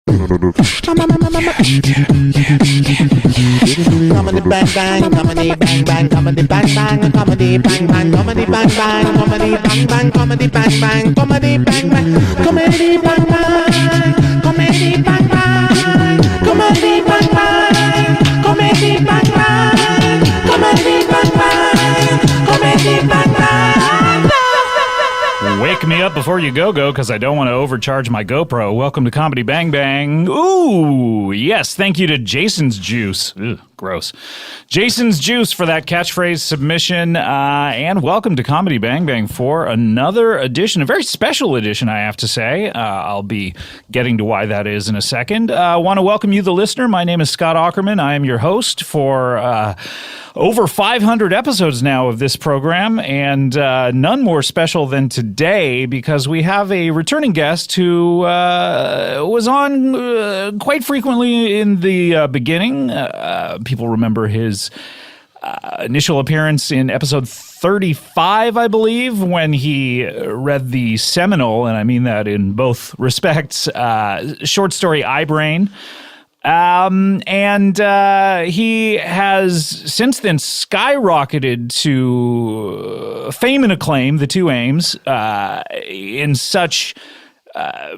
Comedy bang bang, comedy bang bang, comedy bang bang, comedy bang bang, comedy bang bang, comedy bang bang, comedy bang bang, comedy bang bang, comedy bang bang, comedy bang bang, comedy bang bang, comedy bang bang, comedy bang bang, comedy bang bang. Wake me up before you go, because I don't want to overcharge my GoPro. Welcome to Comedy Bang Bang. Ooh, yes, thank you to Jason's Juice. Ugh, gross. Jason's Juice for that catchphrase submission. And welcome to Comedy Bang Bang for another edition, a very special edition, I have to say. I'll be getting to why that is in a second. I want to welcome you, the listener. My name is Scott Aukerman. I am your host for over 500 episodes now of this program, and none more special than today because we have a returning guest who was on quite frequently in the beginning. People remember his initial appearance in episode 35, I believe, when he read the seminal, and I mean that in both respects, short story iBrain. He has since then skyrocketed to fame and acclaim, the two aims, in such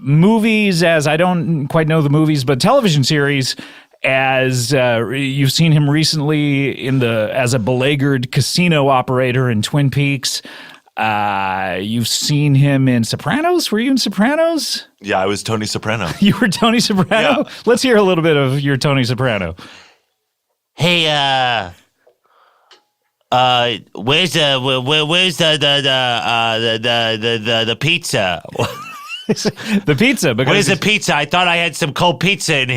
movies as, I don't quite know the movies, but television series as you've seen him recently as a beleaguered casino operator in Twin Peaks. You've seen him in Sopranos. Were you in Sopranos? Yeah, I was Tony Soprano. You were Tony Soprano? Yeah. Let's hear a little bit of your Tony Soprano. Hey, where's the pizza? The pizza. Because Where's the pizza? I thought I had some cold pizza in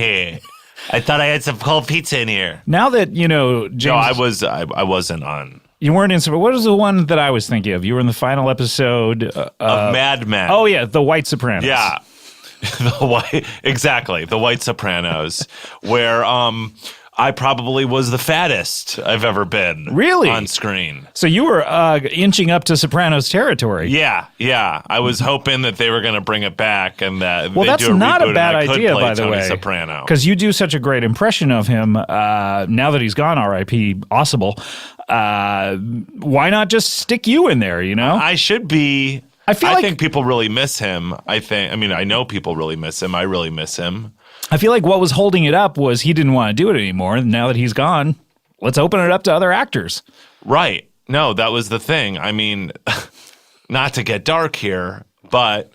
here. Now that, James... No, I wasn't on. You weren't in... What was the one that I was thinking of? You were in the final episode... of Mad Men. Oh, yeah, The White Sopranos. Yeah. The White Sopranos, where I probably was the fattest I've ever been. Really? On screen. So you were inching up to Sopranos territory. Yeah. I was hoping that they were going to bring it back and that well, they that's do a not reboot a bad and I could idea, play by the Tony way. Soprano. Because you do such a great impression of him. Now that he's gone, R.I.P. Audible. Why not just stick you in there? I should be. I think people really miss him. I know people really miss him. I really miss him. I feel like what was holding it up was he didn't want to do it anymore. Now that he's gone, let's open it up to other actors. Right. No, that was the thing. I mean, not to get dark here, but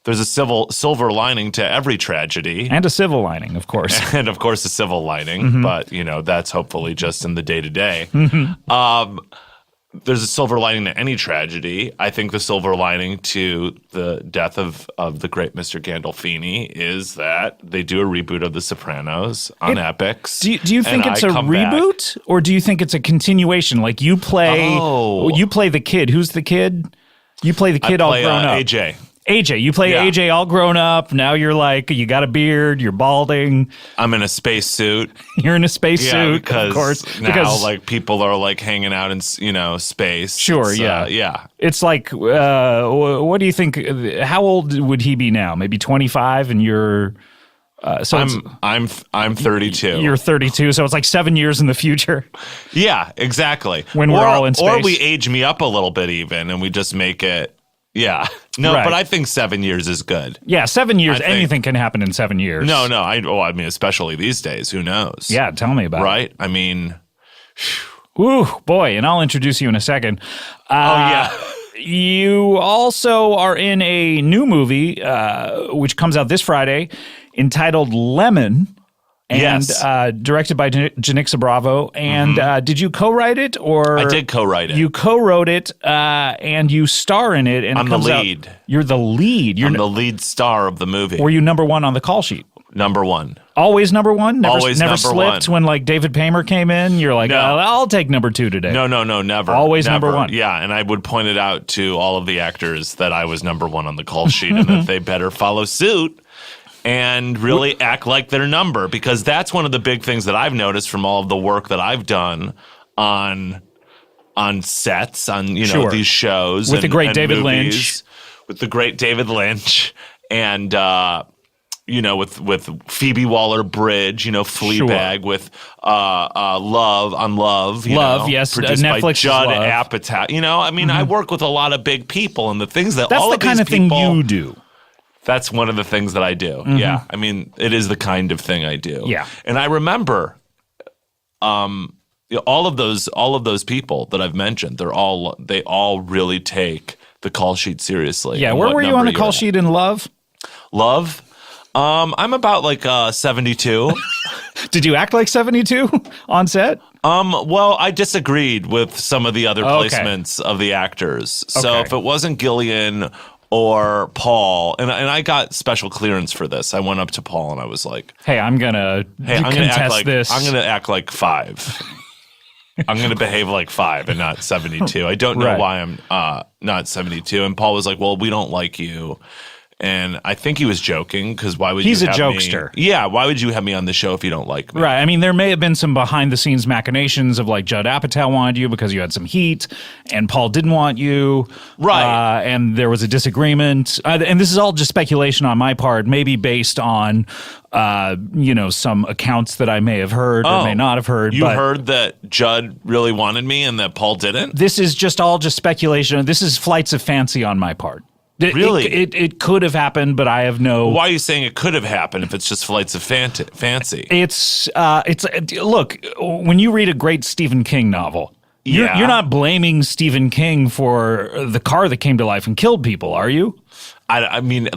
there's a silver lining to every tragedy. And a civil lining, of course. And, of course, a civil lining. Mm-hmm. But, that's hopefully just in the day-to-day. Mm-hmm. There's a silver lining to any tragedy. I think the silver lining to the death of the great Mr. Gandolfini is that they do a reboot of The Sopranos on Epix. Do you think it's a reboot, or do you think it's a continuation? Like you play the kid. Who's the kid? You play the kid all grown up. AJ. You play AJ all grown up. Now you're like, you got a beard, you're balding. I'm in a space suit. You're in a space suit, because of course. Now, like, people are like hanging out in, space. Sure, yeah. It's like, what do you think? How old would he be now? Maybe 25, and you're. I'm 32. You're 32, so it's like 7 years in the future. Yeah, exactly. When we're all in space, or we age me up a little bit even, and we just make it. Yeah. No, right. But I think 7 years is good. Yeah, 7 years. Anything can happen in 7 years. No. I mean, especially these days. Who knows? Yeah, tell me about it. Right? I mean. Ooh, boy. And I'll introduce you in a second. Yeah. You also are in a new movie, which comes out this Friday, entitled Lemon. And yes. Directed by Janixa Bravo. And did you co-write it? Or I did co-write it. You co-wrote it, and you star in it. And I'm the lead. You're the lead. I'm the lead star of the movie. Were you number one on the call sheet? Number one. Always number one? Always never number slipped one. When like David Paymer came in? You're like, no. I'll take number two today. No, never. Always never. Number one. Yeah, and I would point it out to all of the actors that I was number one on the call sheet and that they better follow suit. And really act like their number, because that's one of the big things that I've noticed from all of the work that I've done on sets, on these shows, with the great David movies, Lynch, with the great David Lynch, and with Phoebe Waller-Bridge, Fleabag, with Love on Love. Yes, produced by Netflix's Judd Love. Apatow. I work with a lot of big people, and the things that That's all the of kind these of thing people, you do. That's one of the things that I do. Yeah, it is the kind of thing I do. Yeah. And I remember, all of those people that I've mentioned, they all really take the call sheet seriously. Yeah, And where what were you number on the you're call at. sheet in Love? Love? I'm about like 72. Did you act like 72 on set? Well, I disagreed with some of the other Okay. placements of the actors. So Okay. if it wasn't Gillian or Paul, and I got special clearance for this, I went up to Paul and I was like, Hey, I'm gonna "Hey, I'm gonna contest act like this. I'm gonna act like 5. I'm gonna behave like 5 and not 72. I don't know Right. why I'm not 72." And Paul was like, "Well, we don't like you." And I think he was joking because why would He's you a have me- jokester. Yeah, why would you have me on the show if you don't like me? Right. I mean, there may have been some behind the scenes machinations of like Judd Apatow wanted you because you had some heat and Paul didn't want you. Right. And there was a disagreement. And this is all just speculation on my part, maybe based on, some accounts that I may have heard or may not have heard. You but heard that Judd really wanted me and that Paul didn't? This is just all just speculation. This is flights of fancy on my part. Really? It could have happened, but I have no. Why are you saying it could have happened if it's just flights of fancy? It's look, when you read a great Stephen King novel, Yeah. you're not blaming Stephen King for the car that came to life and killed people, are you? I mean,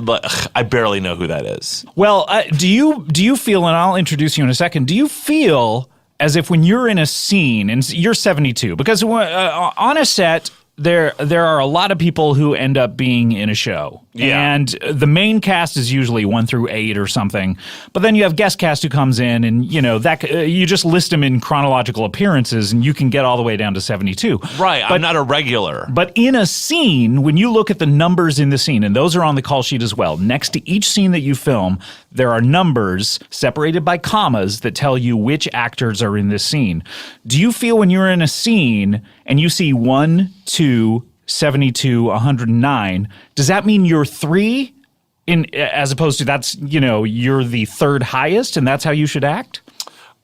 I barely know who that is. Well, do you feel, and I'll introduce you in a second, do you feel as if when you're in a scene, and you're 72, because on a set, there are a lot of people who end up being in a show. Yeah. And the main cast is usually 1 through 8 or something. But then you have guest cast who comes in and, that you just list them in chronological appearances and you can get all the way down to 72. Right, But I'm not a regular. But in a scene, when you look at the numbers in the scene, and those are on the call sheet as well, next to each scene that you film, there are numbers separated by commas that tell you which actors are in this scene. Do you feel when you're in a scene and you see 1, 2, 72, 109, does that mean you're 3? As opposed to that's, you're the 3rd highest and that's how you should act?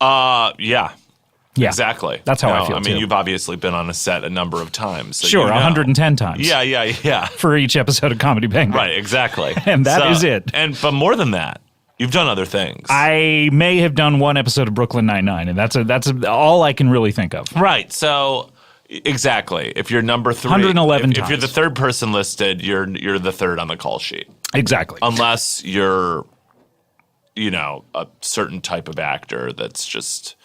Yeah. Yeah. Exactly. That's how I No, feel, I mean, too. you've obviously been on a set a number of times. So Sure, you know. 110 times. Yeah. For each episode of Comedy Bang Bang. Right, exactly. And that is it. But more than that, you've done other things. I may have done one episode of Brooklyn Nine-Nine, and that's all I can really think of. Right. So exactly. If you're number 3, 111 if you're times. the 3rd person listed, you're the 3rd on the call sheet. Exactly. Unless you're a certain type of actor that's just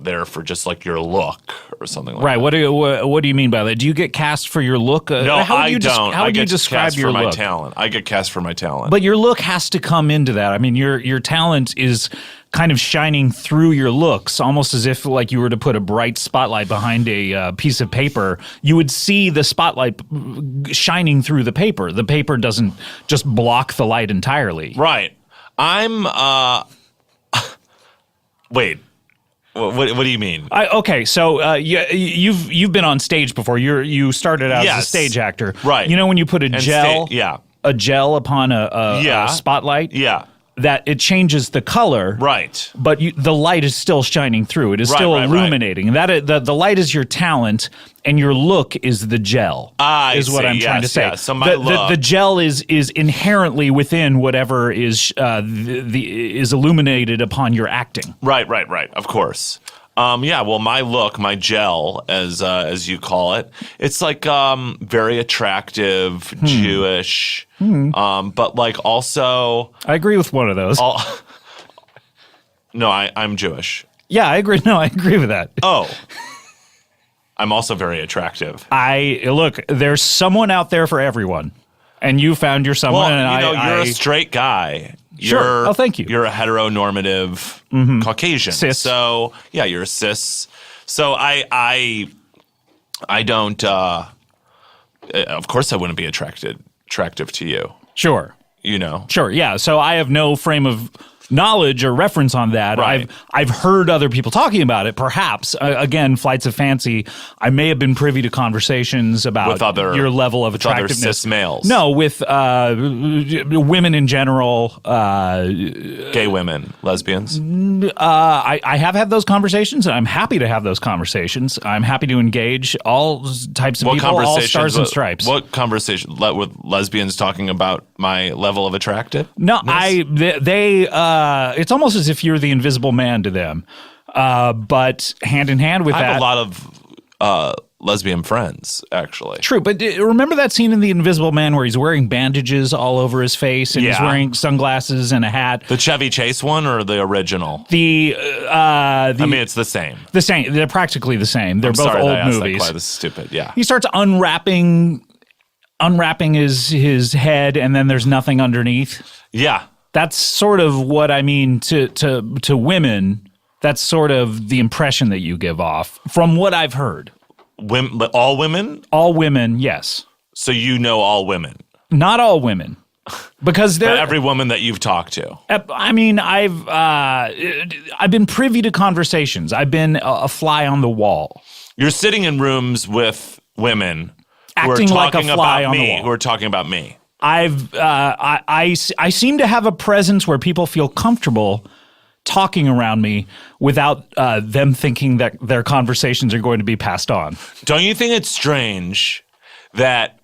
there for just like your look or something like Right. that. What do you mean by that? Do you get cast for your look? No, how would I you don't. How I would you get describe cast your for my look? talent. I get cast for my talent. But your look has to come into that. I mean, your talent is kind of shining through your looks, almost as if like you were to put a bright spotlight behind a piece of paper. You would see the spotlight shining through the paper. The paper doesn't just block the light entirely. right. I'm wait. What do you mean? Okay, so you've been on stage before. You started out as a Yes. stage actor, Right. You know when you put a And gel, yeah. a gel upon a spotlight, Yeah. that it changes the color, Right. But the light is still shining through. It is Right, still right, right. illuminating. That the light is your talent, and your look is the gel. I is what see. I'm trying to Yes, say. yes. So my look- the gel is inherently within whatever is is illuminated upon your acting. Right. Of course. Yeah, well, my look, my gel, as you call it, it's like very attractive, Jewish, but like also. I agree with one of those. No, I'm Jewish. Yeah, I agree. No, I agree with that. Oh, I'm also very attractive. Look, there's someone out there for everyone, and you found your someone. Well, and you're a straight guy. Sure. Oh, thank you. You're a heteronormative Caucasian. Cis. So yeah, you're a cis. So I don't. Of course, I wouldn't be attractive to you. Sure. You know. Sure, yeah. So I have no frame of knowledge or reference on that. Right. I've heard other people talking about it. Perhaps again, flights of fancy. I may have been privy to conversations about With other- your level of with other attractiveness. cis males. No, with women in general. Gay women, lesbians. I have had those conversations, and I'm happy to have those conversations. I'm happy to engage all types of people, all stars and stripes. What conversation with lesbians talking about my level of attractive? No, they it's almost as if you're the invisible man to them. But hand in hand with I that. have a lot of lesbian friends, actually. True, but remember that scene in The Invisible Man where he's wearing bandages all over his face and he's Yeah. wearing sunglasses and a hat? The Chevy Chase one or the original? I mean, it's the same. The same. They're practically the same. They're both Sorry old that I asked movies. That. This is stupid. Yeah. He starts unwrapping his head, and then there's nothing underneath. Yeah. That's sort of what I mean to women. That's sort of the impression that you give off from what I've heard. All women? All women, yes. So you know all women? Not all women, because But they're every woman that you've talked to? I mean, I've been privy to conversations. I've been a fly on the wall. You're sitting in rooms with women who are Acting like a talking fly about on the me, wall. who are talking about me. I seem to have a presence where people feel comfortable talking around me without them thinking that their conversations are going to be passed on. Don't you think it's strange that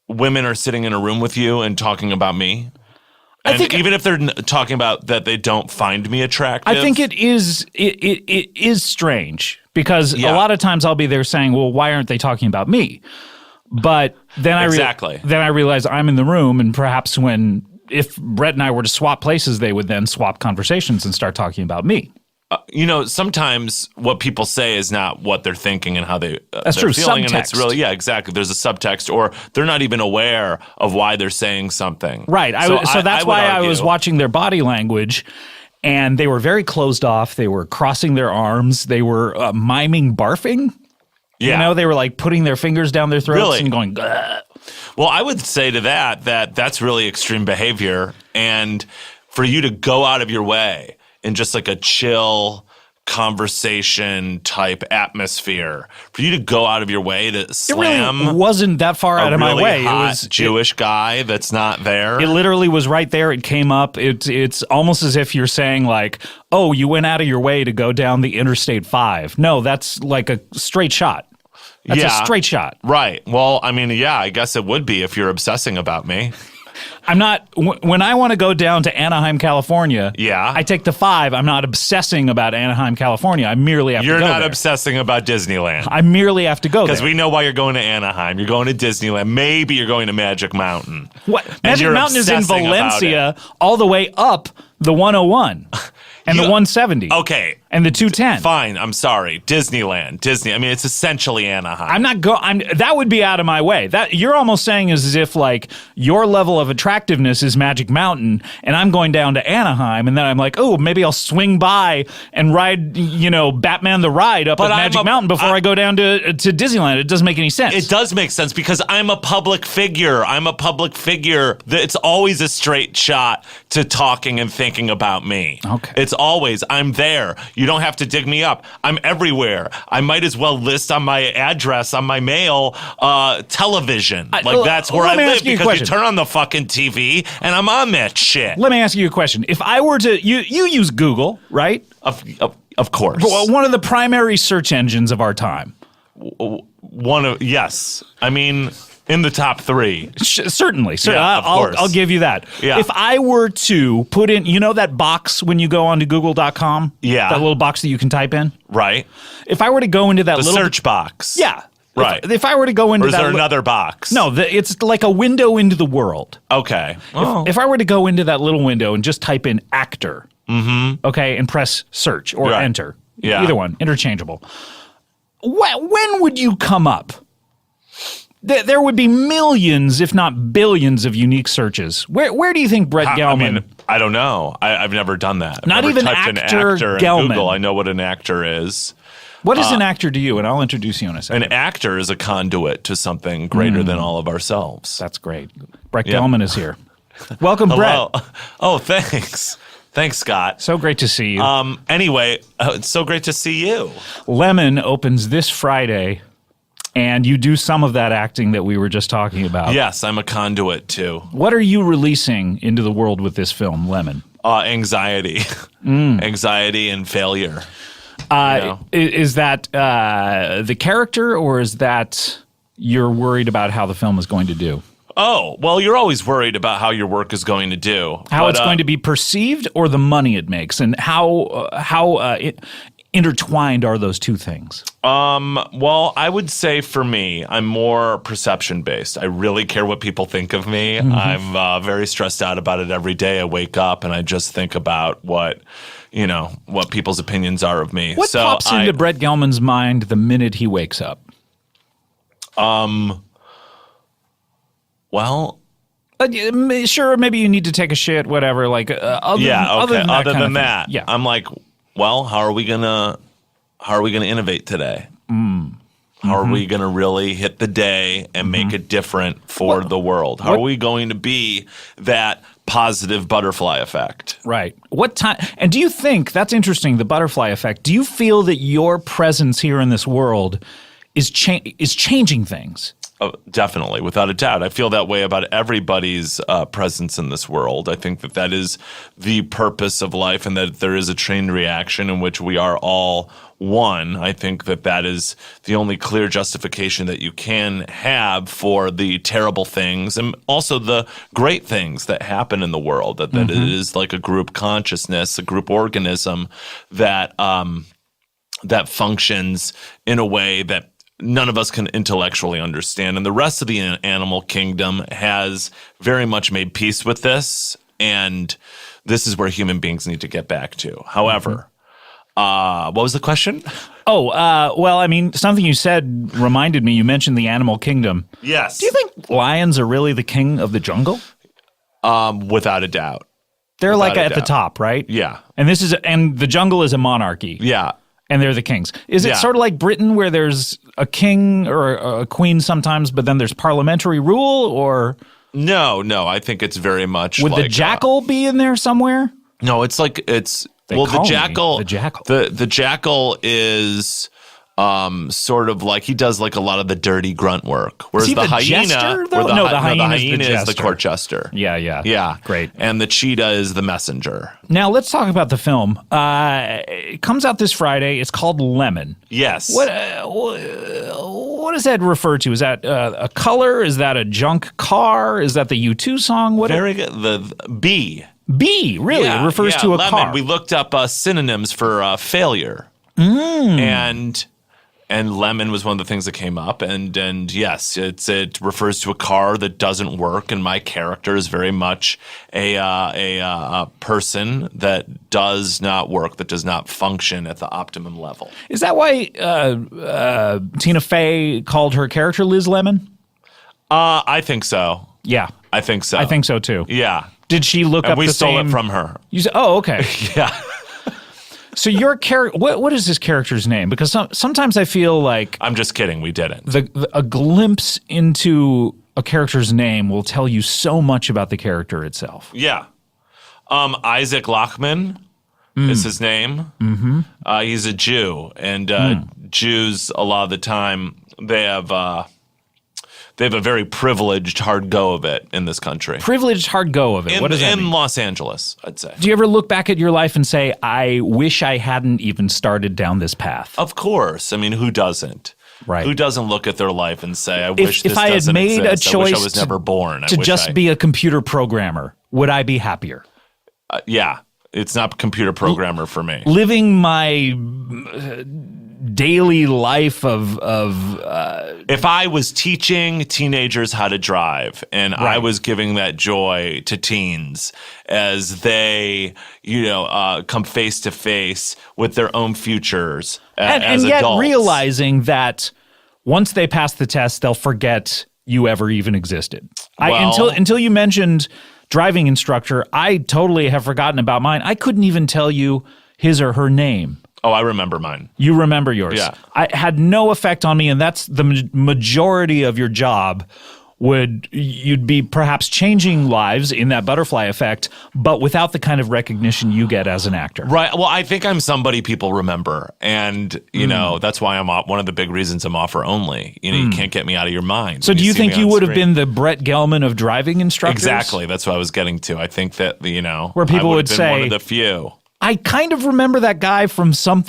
women are sitting in a room with you and talking about me? I And think- even if they're talking about that they don't find me attractive? I think it is strange because Yeah. a lot of times I'll be there saying, well, why aren't they talking about me? But then Exactly. then I realize I'm in the room, and perhaps if Brett and I were to swap places, they would then swap conversations and start talking about me. Sometimes what people say is not what they're thinking and how they're true. feeling. And it's Subtext. really, yeah, exactly. There's a subtext, or they're not even aware of why they're saying something. Right. So that's why I was watching their body language, and they were very closed off. They were crossing their arms. They were miming barfing. Yeah. You know, they were like putting their fingers down their throats Really? and going, "Ugh." Well, I would say to that's really extreme behavior. And for you to go out of your way in just like a chill conversation type atmosphere, for you to go out of your way to It slam really wasn't that far out a of my really way. hot It was Jewish guy that's not there. It literally was right there. It came up. It's almost as if you're saying like, oh, you went out of your way to go down the Interstate 5. No, that's like a straight shot. That's a straight shot. Right. Well, I mean, yeah, I guess it would be if you're obsessing about me. I'm not, when I want to go down to Anaheim, California, Yeah. I take the 5. I'm not obsessing about Anaheim, California. I merely have You're to go not there. obsessing about Disneyland. I merely have to go there. Because we know why you're going to Anaheim. You're going to Disneyland. Maybe you're going to Magic Mountain. What? And Magic you're Mountain is in obsessing about Valencia, all the way up the 101 and the 170. Okay. And the 210. Fine. I'm sorry. Disneyland. Disney. I mean, it's essentially Anaheim. That would be out of my way. That you're almost saying is as if like your level of attractiveness is Magic Mountain, and I'm going down to Anaheim, and then I'm like, oh, maybe I'll swing by and ride, Batman the Ride up at Magic Mountain before I go down to Disneyland. It doesn't make any sense. It does make sense because I'm a public figure. It's always a straight shot to talking and thinking about me. Okay. It's always, I'm there. You don't have to dig me up. I'm everywhere. I might as well list on my address, on my mail, television. That's where I let me live ask you a because you question. turn on the fucking TV and I'm on that shit. Let me ask you a question. If I were to, you use Google, right? Of course. Well, one of the primary search engines of our time. Yes. I mean, in the top 3. Certainly. Yeah, of course. I'll give you that. Yeah. If I were to put in, that box when you go onto google.com? Yeah. That little box that you can type in? Right. If I were to go into that The little search box. Yeah. Right. If I were to go into Or is that there another box? No, it's like a window into the world. Okay. If I were to go into that little window and just type in actor, okay, and press search or Right. enter, Yeah. either one, interchangeable, when would you come up? There would be millions, if not billions, of unique searches. Where do you think Brett Gelman? I mean, I don't know. I've never done that. I've Not never even typed in actor actor in Gelman. Google. I know what an actor is. what is an actor to you? And I'll introduce you in a second. An actor is a conduit to something greater than all of ourselves. That's great. Brett Yeah. Gelman is here. Welcome, Hello. Brett. Oh, thanks. Thanks, Scott. So great to see you. Anyway, it's so great to see you. Lemon opens this Friday, and you do some of that acting that we were just talking about. Yes, I'm a conduit too. What are you releasing into the world with this film, Lemon? Anxiety. Anxiety and failure. Is that the character, or is that you're worried about how the film is going to do? Oh, well, you're always worried about how your work is going to do. How it's going to be perceived, or the money it makes, and how intertwined are those two things? Well, I would say for me, I'm more perception based. I really care what people think of me. I'm very stressed out about it every day. I wake up and I just think about what people's opinions are of me. What pops into Brett Gelman's mind the minute he wakes up? Well, sure, maybe you need to take a shit, whatever. Like, other than that, yeah. I'm like, well, how are we gonna innovate today? How are we gonna really hit the day and make it different for the world? How are we going to be that positive butterfly effect? Right. What time? And do you think that's interesting? The butterfly effect. Do you feel that your presence here in this world is changing things? Oh, definitely, without a doubt. I feel that way about everybody's presence in this world. I think that is the purpose of life, and that there is a chain reaction in which we are all one. I think that is the only clear justification that you can have for the terrible things and also the great things that happen in the world, that it is like a group consciousness, a group organism that that functions in a way that none of us can intellectually understand. And the rest of the animal kingdom has very much made peace with this. And this is where human beings need to get back to. However, what was the question? Well, I mean, something you said reminded me. You mentioned the animal kingdom. Yes. Do you think lions are really the king of the jungle? Without a doubt. They're like at the top, right? Yeah. And the jungle is a monarchy. Yeah. And they're the kings. Is it sort of like Britain, where there's a king or a queen sometimes, but then there's parliamentary rule? Or no, I think it's very much. Would like, the jackal be in there somewhere? No, it's like the jackal. The jackal is sort of like he does like a lot of the dirty grunt work, whereas is he the hyena, jester, the hyena is the court jester. Yeah. Great. And the cheetah is the messenger. Now let's talk about the film. It comes out this Friday. It's called Lemon. Yes. What does that refer to? Is that a color? Is that a junk car? Is that the U2 song? What? Very good. The B. B, really? It refers to a lemon. car. We looked up synonyms for failure. And lemon was one of the things that came up, and yes, it refers to a car that doesn't work, and my character is very much a person that does not work, that does not function at the optimum level. Is that why Tina Fey called her character Liz Lemon? I think so. Yeah, I think so. I think so too. Yeah. Did she look and up we the stole same? it from her. You said, oh, okay. Yeah. So your character, what is this character's name? Because sometimes I feel like I'm just kidding. We didn't. A glimpse into a character's name will tell you so much about the character itself. Yeah. Isaac Lachman is his name. Mm-hmm. He's a Jew, and Jews a lot of the time they have a very privileged hard go of it in this country. Privileged hard go of it. What does that mean? In Los Angeles, I'd say. Do you ever look back at your life and say, I wish I hadn't even started down this path? Of course. I mean, who doesn't? Right. Who doesn't look at their life and say, I wish this if I had doesn't made exist. a choice I wish I was never born. to just be a computer programmer, would I be happier? Yeah. It's not computer programmer for me. Living my daily life of if I was teaching teenagers how to drive and I was giving that joy to teens as they, come face to face with their own futures as and yet adults. realizing that once they pass the test, they'll forget you ever even existed. Until you mentioned driving instructor, I totally have forgotten about mine. I couldn't even tell you his or her name. Oh, I remember mine. You remember yours. Yeah. I had no effect on me, and that's the majority of your job you'd be perhaps changing lives in that butterfly effect, but without the kind of recognition you get as an actor. Right. Well, I think I'm somebody people remember. And, you know, that's why I'm one of the big reasons I'm offer only. You know, you can't get me out of your mind. So do you see think me you on would have screen. been the Brett Gelman of driving instructors? Exactly. That's what I was getting to. I think that, you know, Where people I would have been one say- of the few. I kind of remember that guy from some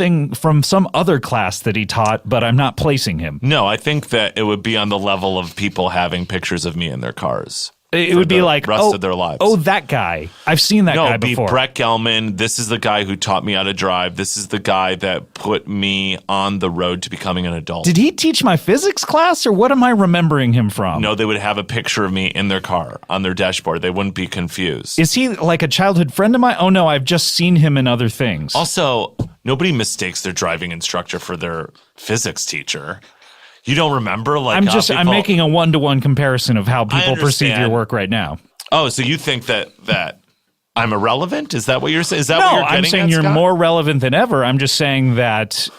other class that he taught, but I'm not placing him. No, I think that it would be on the level of people having pictures of me in their cars. It for would be the like, rest of their lives. Oh, that guy. I've seen that No, guy it'd be before. Brett Gelman. This is the guy who taught me how to drive. This is the guy that put me on the road to becoming an adult. Did he teach my physics class, or what am I remembering him from? No, they would have a picture of me in their car on their dashboard. They wouldn't be confused. Is he like a childhood friend of mine? Oh, no, I've just seen him in other things. Also, nobody mistakes their driving instructor for their physics teacher. You don't remember? Like I'm how people, making a one-to-one comparison of how people perceive your understand. work right now. Oh, so you think that I'm irrelevant? Is that what you're saying? Is that what No, you're getting I'm saying at, you're Scott? more relevant than ever. I'm just saying that,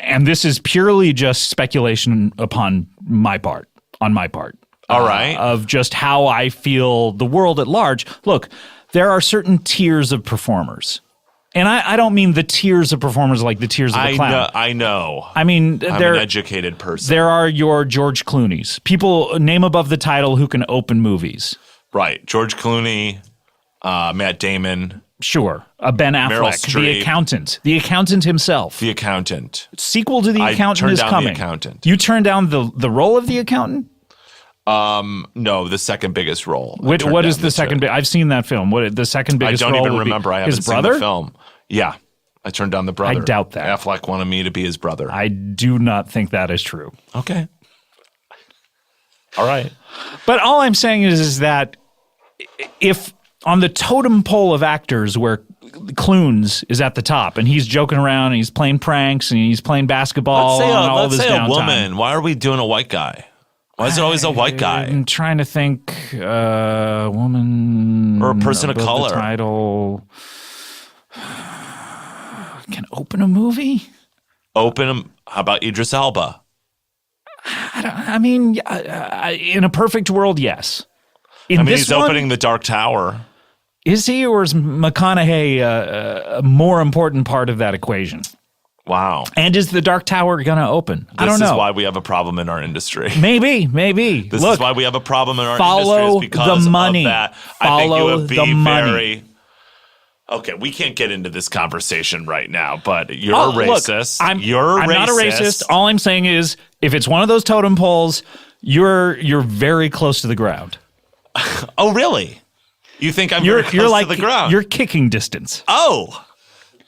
and this is purely just speculation on my part. All right. Of just how I feel the world at large. Look, there are certain tiers of performers. And I don't mean the tiers of performers like the tiers of the clown. I know. I mean, I'm an educated person. there are your George Clooney's. People name above the title who can open movies. Right. George Clooney, Matt Damon, Sure. Ben Meryl Affleck, Streep. the accountant himself. the accountant. sequel to The I Accountant turned is down The coming. Accountant. You turned down the role of the accountant? No, the second biggest role. I What turned is down the second? I've seen that film. What the second I biggest don't role even would be remember. I haven't his seen brother? the film. Yeah. I turned down the brother. doubt that. Affleck wanted me to be his brother. I do not think that is true. Okay. All right. But all I'm saying is that if on the totem pole of actors where Clunes is at the top and he's joking around and he's playing pranks and he's playing basketball and all of Let's his say a downtime. woman. Why are we doing a white guy? Why is it always a white guy? I'm trying to think, woman Or a person of above the color. title can open a movie. Open him. How about Idris Elba? I mean, in a perfect world, yes. In I mean, this he's one, opening the Dark Tower. is he, or is McConaughey a more important part of that equation? Wow. And is the Dark Tower going to open? I don't know. This is why we have a problem in our industry. Maybe. This Look, is why we have a problem in our follow industry is because the money. of that. I think you Follow would be the money. very... Okay, we can't get into this conversation right now, but you're Oh, a racist. Look, You're I'm racist. not a racist. All I'm saying is, if it's one of those totem poles, you're very close to the ground. Oh, really? You think I'm very close like to the ground? You're kicking distance. Oh,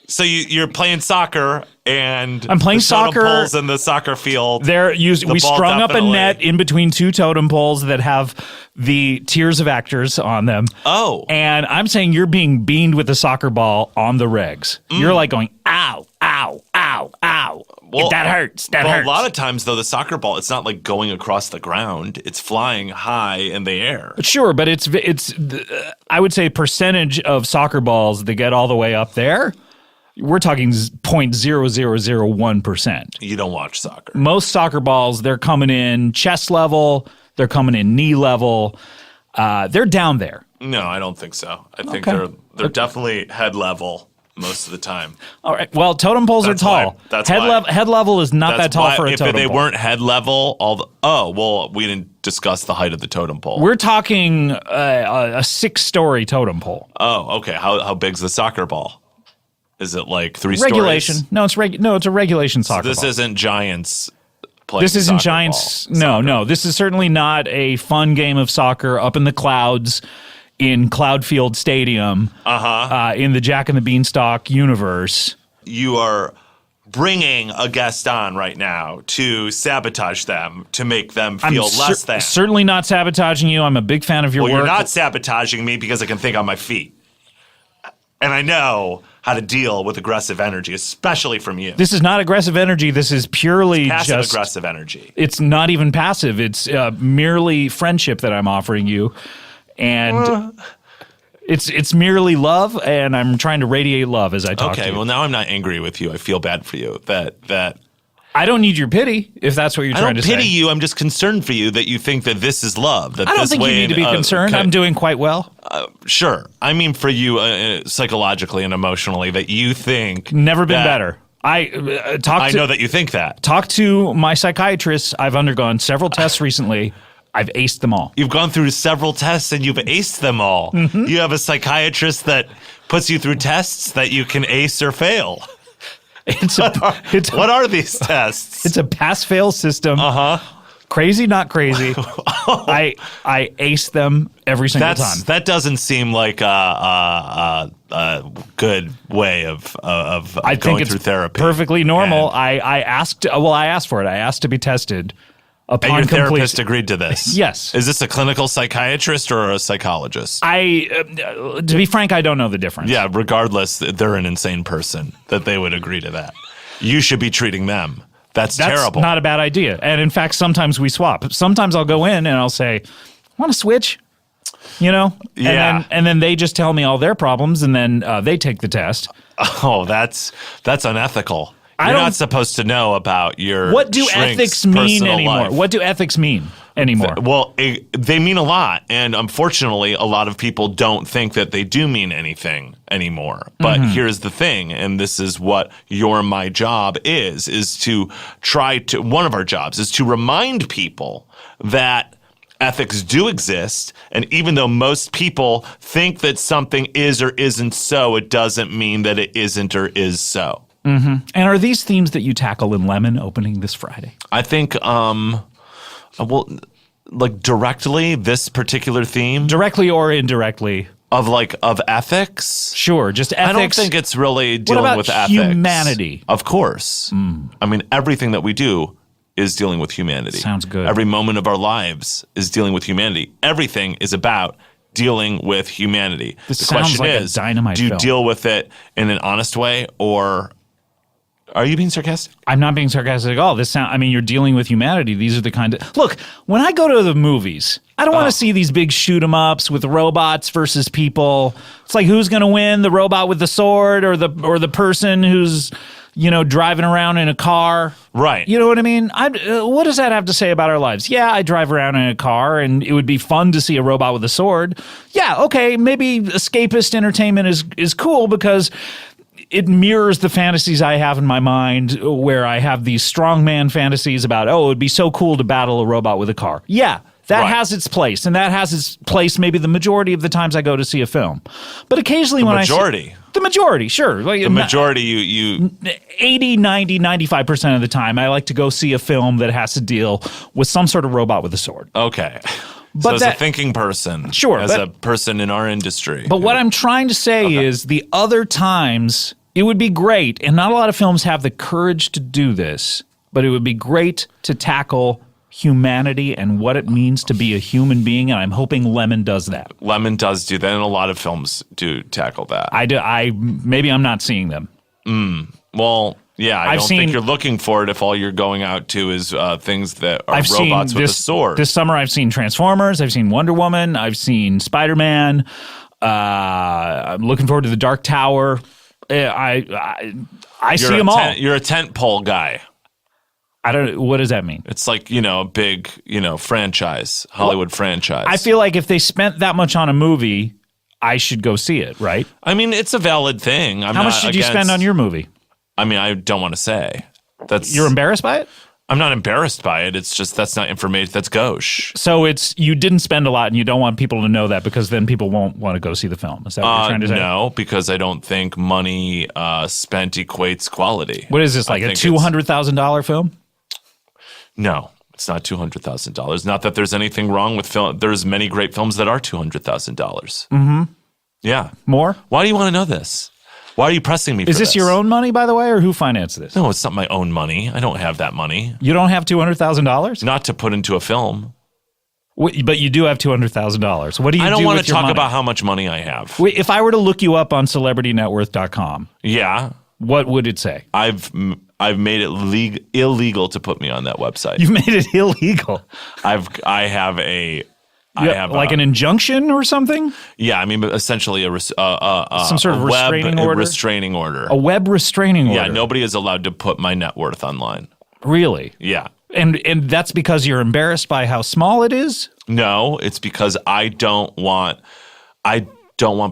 so you're playing soccer and I'm playing the totem soccer. poles in the soccer field. We ball strung up a definitely- net in between two totem poles that have the tiers of actors on them. Oh. And I'm saying you're being beamed with a soccer ball on the regs. You're like going, ow, ow, ow, ow. Well, that hurts. That well, hurts. a lot of times, though, the soccer ball, it's not like going across the ground. It's flying high in the air. Sure, but it's I would say percentage of soccer balls that get all the way up there, we're talking 0.0001%. You don't watch soccer. Most soccer balls, they're coming in chest level, they're coming in knee level. They're down there. No, I don't think so. I think Okay. they're definitely head level most of the time. All right. Well, totem poles That's are tall. why- that's head why- level head level is not that tall why for a if totem they pole. weren't head level, we didn't discuss the height of the totem pole. We're talking a 6-story totem pole. Oh, okay. How big's the soccer ball? Is it like 3 Regulation. stories? No, it's a regulation soccer This ball. isn't Giants playing This isn't soccer Giants. ball. No. This is certainly not a fun game of soccer up in the clouds in Cloudfield Stadium in the Jack and the Beanstalk universe. You are bringing a guest on right now to sabotage them, to make them feel less than. Certainly not sabotaging you. I'm a big fan of your Well, work. you're not sabotaging me because I can think on my feet. And I know how to deal with aggressive energy, especially from you. This is not aggressive energy. This is purely Passive just aggressive energy. It's not even passive. It's merely friendship that I'm offering you, and it's merely love. And I'm trying to radiate love as I talk to Okay, you. well now I'm not angry with you. I feel bad for you that I don't need your pity if that's what you're I trying don't to say. pity you. I'm just concerned for you that you think that this is love. That I don't this think you way need to be concerned. I'm doing quite well. Sure. I mean, for you psychologically and emotionally, that you think Never been that- better. I know that you think that. Talk to my psychiatrist. I've undergone several tests recently. I've aced them all. You've gone through several tests and you've aced them all. Mm-hmm. You have a psychiatrist that puts you through tests that you can ace or fail. What are these tests? It's a pass-fail system. Crazy, not crazy. I ace them every single time. That doesn't seem like a good way of I going think it's through therapy. perfectly normal. And- I asked for it. I asked to be tested. Upon And your therapist completion. agreed to this? Yes. Is this a clinical psychiatrist or a psychologist? To be frank, I don't know the difference. Yeah, regardless, they're an insane person that they would agree to that. You should be treating them. That's terrible. Not a bad idea. And in fact, sometimes we swap. Sometimes I'll go in and I'll say, want to switch? You know? Yeah. And then they just tell me all their problems and then they take the test. Oh, that's unethical. I You're don't- not supposed to know about your What do shrink's ethics mean personal anymore? life. What do ethics mean anymore? Well, they mean a lot, and unfortunately, a lot of people don't think that they do mean anything anymore. But here's the thing, and this is what my job is to try to, one of our jobs is to remind people that ethics do exist, and even though most people think that something is or isn't so, it doesn't mean that it isn't or is so. And are these themes that you tackle in Lemon opening this Friday? I think, like directly, this particular theme Directly or indirectly? of ethics. Sure, just ethics. I don't think it's really dealing about with ethics. humanity? Of course. I mean, everything that we do is dealing with humanity. Sounds good. Every moment of our lives is dealing with humanity. Everything is about dealing with humanity. This the sounds question like a is, dynamite do you film. deal with it in an honest way, or are you being sarcastic? I'm not being sarcastic at all. You're dealing with humanity. These are the kind of look. When I go to the movies, I don't want to see these big shoot 'em ups with robots versus people. It's like who's going to win, the robot with the sword or the person who's driving around in a car. Right. You know what I mean? What does that have to say about our lives? Yeah, I drive around in a car, and it would be fun to see a robot with a sword. Yeah, okay, maybe escapist entertainment is cool because it mirrors the fantasies I have in my mind where I have these strongman fantasies about, it would be so cool to battle a robot with a car. Yeah, that Right. has its place, and that has its place maybe the majority of the times I go to see a film. But occasionally when majority. the majority, sure. Like, The majority, you 80, 90, 95% of the time, I like to go see a film that has to deal with some sort of robot with a sword. okay. But So as a that- thinking person, Sure, as but- a person in our industry. But what I'm trying to say is the other times it would be great, and not a lot of films have the courage to do this, but it would be great to tackle humanity and what it means to be a human being, and I'm hoping Lemon does that. Lemon does do that, and a lot of films do tackle that. Maybe I'm not seeing them. Well, yeah, I I've don't seen- think you're looking for it if all you're going out to is things that are I've robots seen with a sword. This summer I've seen Transformers, I've seen Wonder Woman, I've seen Spider-Man. I'm looking forward to the Dark Tower. I see them all. You're a tent pole guy. I don't. What does that mean? It's like, a big, franchise, Hollywood franchise. I feel like if they spent that much on a movie, I should go see it, right? I mean, it's a valid thing. How much did you spend on your movie? I mean, I don't want to say. You're embarrassed by it? I'm not embarrassed by it. It's just that's not information. That's gauche. So you didn't spend a lot, and you don't want people to know that because then people won't want to go see the film. Is that what you're trying to say? No, because I don't think money spent equates quality. What is this, like a $200,000 film? No, it's not $200,000. Not that there's anything wrong with film. There's many great films that are $200,000. Mm-hmm. Yeah. More? Why do you want to know this? Why are you pressing me for Is this your own money, by the way, or who financed this? No, it's not my own money. I don't have that money. You don't have $200,000? Not to put into a film. But you do have $200,000. What do you do I don't want with to your talk money? about how much money I have. If I were to look you up on celebritynetworth.com, Yeah. what would it say? I've made it illegal to put me on that website. You've made it illegal. I have like an injunction or something? Yeah, I mean, essentially Some sort of restraining order? restraining order. A web restraining order. Yeah, nobody is allowed to put my net worth online. Really? Yeah. And that's because you're embarrassed by how small it is? No, it's because I don't want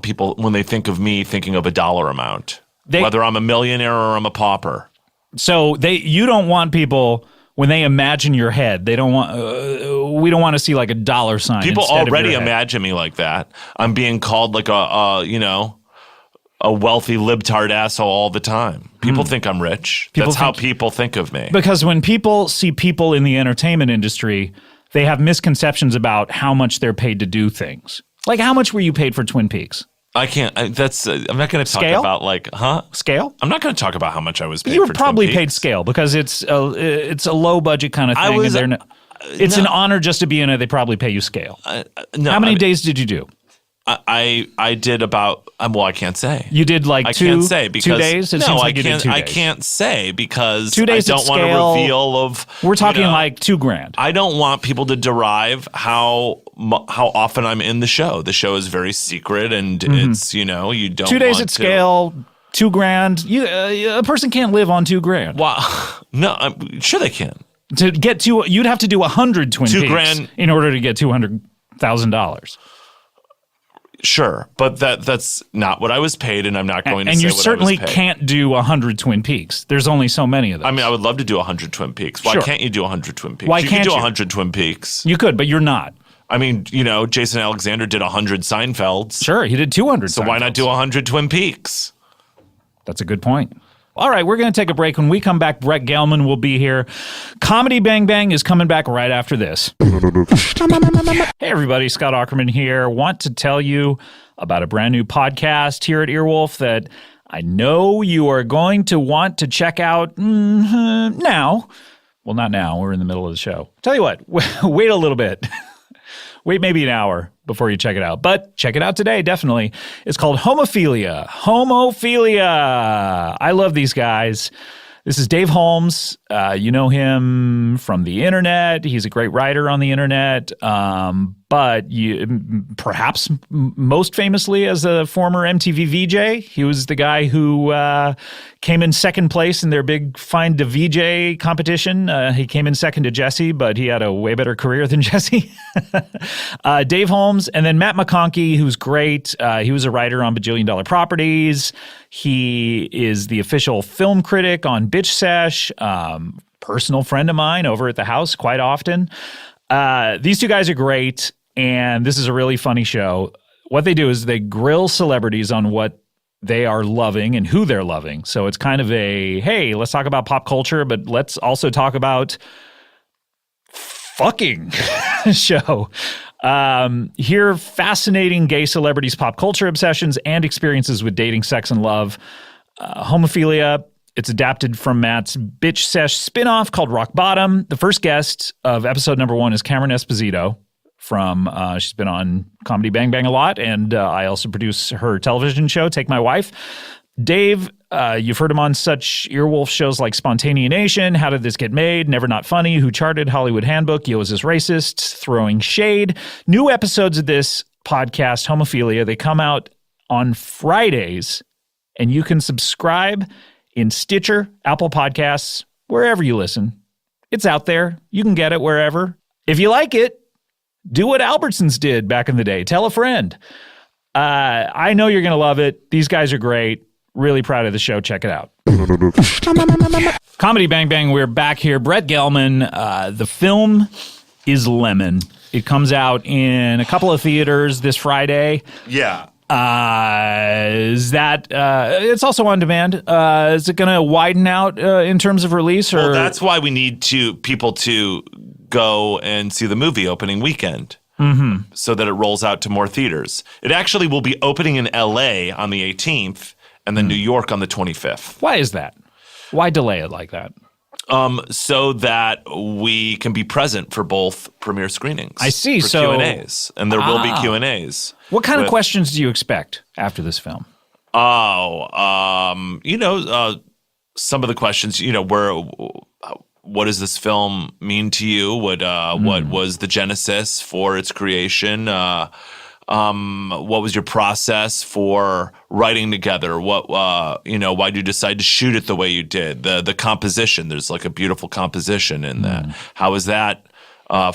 people, when they think of me, thinking of a dollar amount, whether I'm a millionaire or I'm a pauper. So you don't want people, when they imagine your head, we don't want to see like a dollar sign. People instead already of your head. imagine me like that. I'm being called like a wealthy libtard asshole all the time. People think I'm rich. That's how people think of me. Because when people see people in the entertainment industry, they have misconceptions about how much they're paid to do things. Like, how much were you paid for Twin Peaks? I can't. I'm not going to talk Scale? about Scale? I'm not going to talk about how much I was paid. You were for probably Twin paid Peaks. scale because it's a low budget kind of thing. It's an honor just to be in it. They probably pay you scale. No, How many days did you do? I did about. Well, I can't say. You did like I two. can't say because 2 days. It no, seems I like you did can't. 2 days. I can't say because 2 days I at don't want scale, to reveal of. We're talking like $2,000. I don't want people to derive how often I'm in the show. The show is very secret, and it's you don't. 2 days at scale, $2,000. A person can't live on $2,000. Wow. No, I'm sure they can. To get to, you'd have to do 100 Twin Peaks $2,000 in order to get $200,000. Sure, but that's not what I was paid, and I'm not going to And say you what certainly I was paid. can't do 100 Twin Peaks. There's only so many of them. I mean, I would love to do 100 Twin Peaks. Why Sure. can't you do 100 Twin Peaks? Why you can't could do you? 100 Twin Peaks. You could, but you're not. I mean, Jason Alexander did 100 Seinfelds. Sure, he did 200. So why not do 100 Twin Peaks? That's a good point. All right, we're going to take a break. When we come back, Brett Gelman will be here. Comedy Bang Bang is coming back right after this. Hey, everybody. Scott Aukerman here. Want to tell you about a brand new podcast here at Earwolf that I know you are going to want to check out now. Well, not now. We're in the middle of the show. Tell you what, wait a little bit. Wait maybe an hour before you check it out. But check it out today, definitely. It's called Homophilia. Homophilia. I love these guys. This is Dave Holmes. You know him from the internet. He's a great writer on the internet. But perhaps most famously as a former MTV VJ. He was the guy who came in second place in their big Find a VJ competition. He came in second to Jesse, but he had a way better career than Jesse. Dave Holmes, and then Matt McConkey, who's great. He was a writer on Bajillion Dollar Properties. He is the official film critic on Bitch Sesh. Personal friend of mine over at the house quite often. These two guys are great, and this is a really funny show. What they do is they grill celebrities on what they are loving and who they're loving. So it's kind of a, hey, let's talk about pop culture, but let's also talk about fucking show. Hear fascinating gay celebrities' pop culture obsessions and experiences with dating, sex, and love. Homophilia. It's adapted from Matt's Bitch Sesh spinoff called Rock Bottom. The first guest of episode number 1 is Cameron Esposito from, she's been on Comedy Bang Bang a lot, and I also produce her television show, Take My Wife. Dave, you've heard him on such Earwolf shows like Spontanea Nation, How Did This Get Made, Never Not Funny, Who Charted, Hollywood Handbook, Yo Is This Racist, Throwing Shade. New episodes of this podcast, Homophilia, they come out on Fridays, and you can subscribe in Stitcher, Apple Podcasts, wherever you listen. It's out there. You can get it wherever. If you like it, do what Albertsons did back in the day. Tell a friend. I know you're going to love it. These guys are great. Really proud of the show. Check it out. Comedy Bang Bang, we're back here. Brett Gelman. The film is Lemon. It comes out in a couple of theaters this Friday. Yeah. Is that it's also on demand? Is it going to widen out in terms of release? Or Well, that's why we need people to go and see the movie opening weekend, so that it rolls out to more theaters. It actually will be opening in L.A. on the 18th, and then New York on the 25th. Why is that? Why delay it like that? So that we can be present for both premiere screenings. I see. For So Q&As, and there will be Q&As. What kind of questions do you expect after this film? Some of the questions, what does this film mean to you? What was the genesis for its creation? What was your process for writing together? Why'd you decide to shoot it the way you did? The composition, there's like a beautiful composition in that. How was that